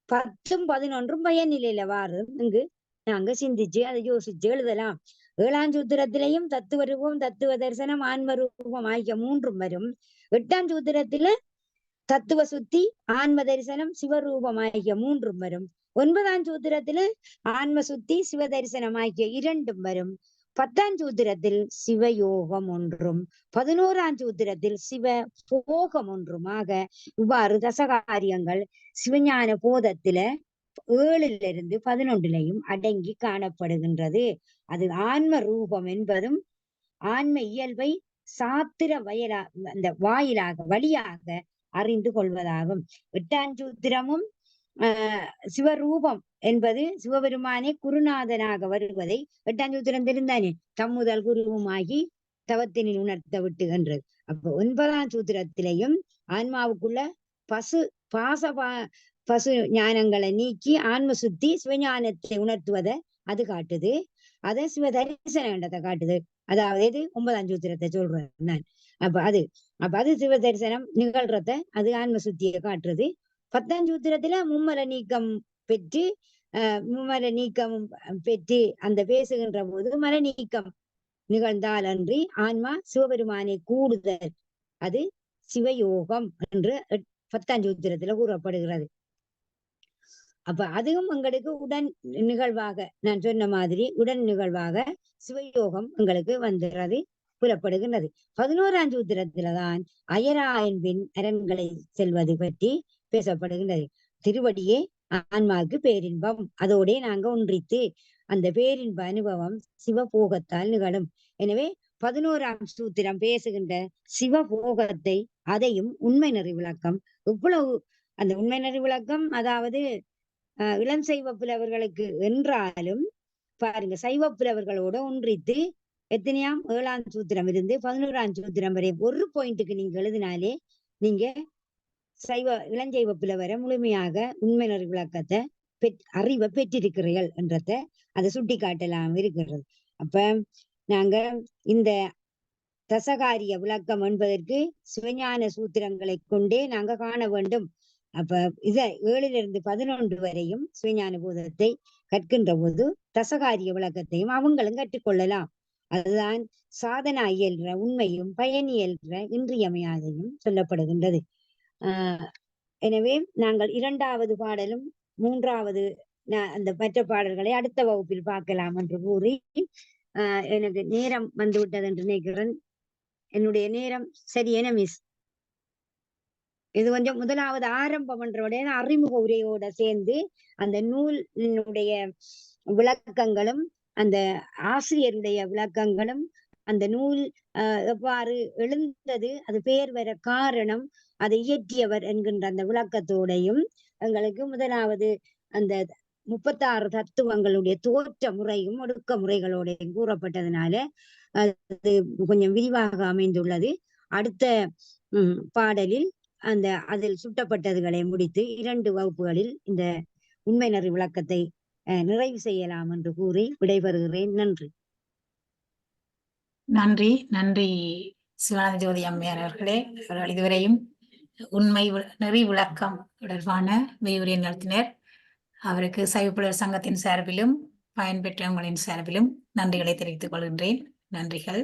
10, 11 பயனிலையில வாரும் இங்கு நாங்க சிந்திச்சு அதை யோசிச்சு எழுதலாம். ஏழாம் சூத்திரத்திலையும் தத்துவ ரூபம், தத்துவ தரிசனம், ஆன்ம ரூபம் ஆகிய மூன்றும் வரும். எட்டாம் சூத்திரத்தில தத்துவ சுத்தி, ஆன்ம தரிசனம், சிவரூபம் ஆகிய மூன்றும் வரும். ஒன்பதாம் சூத்திரத்தில ஆன்ம சுத்தி, சிவ தரிசனம் ஆகிய இரண்டும் வரும். 10ஆம் சூத்திரத்தில் சிவயோகம் ஒன்றும், 11ஆம் சூத்திரத்தில் சிவ போகம் ஒன்றுமாக இவ்வாறு தசகாரியங்கள் சிவஞான போதத்தில 7லிருந்து 11லையும் அடங்கி காணப்படுகின்றது. அது ஆன்ம ரூபம் என்பதும் ஆன்ம இயல்பை சாத்திர அந்த வழியாக அறிந்து கொள்வதாகும். 8ஆம் சூத்திரமும் சிவரூபம் என்பது சிவபெருமானே குருநாதனாக வருவதை 8ஆம் சூத்திரம் தெரிந்தானே, தம்முதல் குருவுமாகி தவத்தினில் உணர்த்த விட்டுகின்றது. அப்போ 9ஆம் சூத்திரத்திலையும் ஆன்மாவுக்குள்ள பசு ஞானங்களை நீக்கி ஆன்ம சுத்தி சிவஞானத்தை உணர்த்துவதை அது காட்டுது. அதை சிவ தரிசனத்தை காட்டுது. அதாவது 9ஆம் சூத்திரத்தை சொல்றேன் நான். அப்ப அது சிவ தரிசனம் நிகழ்றத அது ஆன்ம சுத்தியை காட்டுறது. 10ஆம் சூத்திரத்துல மும்மல நீக்கம் பெற்று அந்த பேசுகின்ற போது மல நீக்கம் நிகழ்ந்தால் அன்றி ஆன்மா சிவபெருமானை கூடுதல், அது சிவயோகம் என்று 10ஆம் சூத்திரத்துல கூறப்படுகிறது. அப்ப அதுவும் எங்களுக்கு உடன் நிகழ்வாக, நான் சொன்ன மாதிரி உடன் நிகழ்வாக சிவயோகம் எங்களுக்கு வந்துடுறது புலப்படுகின்றது. 11ஆம் சூத்திரத்தில்தான் அயராயன் பின் அரண்களை செல்வது பற்றி பேசப்படுகின்றது. திருவடியே ஆன்மாவுக்கு பேரின்பம், அதோட நாங்க ஒன்றித்து அந்த பேரின்ப அனுபவம் சிவபோகத்தால் நிகழும். எனவே 11ஆம் சூத்திரம் பேசுகின்ற சிவபோகத்தை, அதையும் உண்மை நெறி விளக்கம் இவ்வளவு, அந்த உண்மை நெறி விளக்கம் அதாவது இளம் சைவ புலவர்களுக்கு என்றாலும் பாருங்க, சைவ புலவர்களோட ஒன்றித்து எத்தனையாம் 7ஆம் சூத்திரம் இருந்து 11ஆம் சூத்திரம் வரை ஒரு பாயிண்ட்டுக்கு நீங்க எழுதினாலே நீங்க இளஞ்சைவ புலவரை முழுமையாக உண்மை நெறி விளக்கத்தை அறிவை பெற்றிருக்கிறீர்கள் என்றத அதை சுட்டி காட்டலாம் இருக்கிறது. அப்ப நாங்க இந்த தசகாரிய விளக்கம் என்பதற்கு சிவஞான சூத்திரங்களை கொண்டே நாங்க காண வேண்டும். அப்ப 7லிருந்து 11 வரையும் சிவஞான பூதத்தை கற்கின்ற போது தசகாரிய விளக்கத்தையும் அவங்களும் கற்றுக்கொள்ளலாம். அதுதான் சாதனா இயல்ற உண்மையும் பயனியல்ற இன்றியமையாதையும் சொல்லப்படுகின்றது. எனவே நாங்கள் 2வது பாடலும் 3வது அந்த மற்ற பாடல்களை அடுத்த வகுப்பில் பார்க்கலாம் என்று கூறி எனக்கு நேரம் வந்துவிட்டது என்று நினைக்கிறேன். என்னுடைய நேரம் சரியென மிஸ். இது கொஞ்சம் முதலாவது ஆரம்பம் என்றவுடைய அறிமுக உரையோட சேர்ந்து அந்த நூலினுடைய விளக்கங்களும் அந்த ஆசிரியருடைய விளக்கங்களும் அந்த நூல் எவ்வாறு எழுந்தது, அது பெயர் வர காரணம், அதை இயற்றியவர் என்கின்ற அந்த விளக்கத்தோடையும் எங்களுக்கு முதலாவது அந்த 36 தத்துவங்களுடைய தோற்ற முறையும் ஒடுக்க முறைகளோடையும் கூறப்பட்டதுனால அது கொஞ்சம் விரிவாக அமைந்துள்ளது. அடுத்த பாடலில் அதில் சுட்டப்பட்டதுகளை முடித்து 2 வகுப்புகளில் இந்த உண்மை நெறி விளக்கத்தை நிறைவு செய்யலாம் என்று கூறி விடைபெறுகிறேன். நன்றி. நன்றி. நன்றி சிவானந்த ஜோதி அம்மையார் அவர்களே. அவர்கள் இதுவரையும் உண்மை நெறி விளக்கம் தொடர்பான விரிவுரை நடத்தினர். அவருக்கு சைவப்புலவர் சங்கத்தின் சார்பிலும் பயன்பெற்றவர்களின் சார்பிலும் நன்றிகளை தெரிவித்துக் கொள்கின்றேன். நன்றிகள்.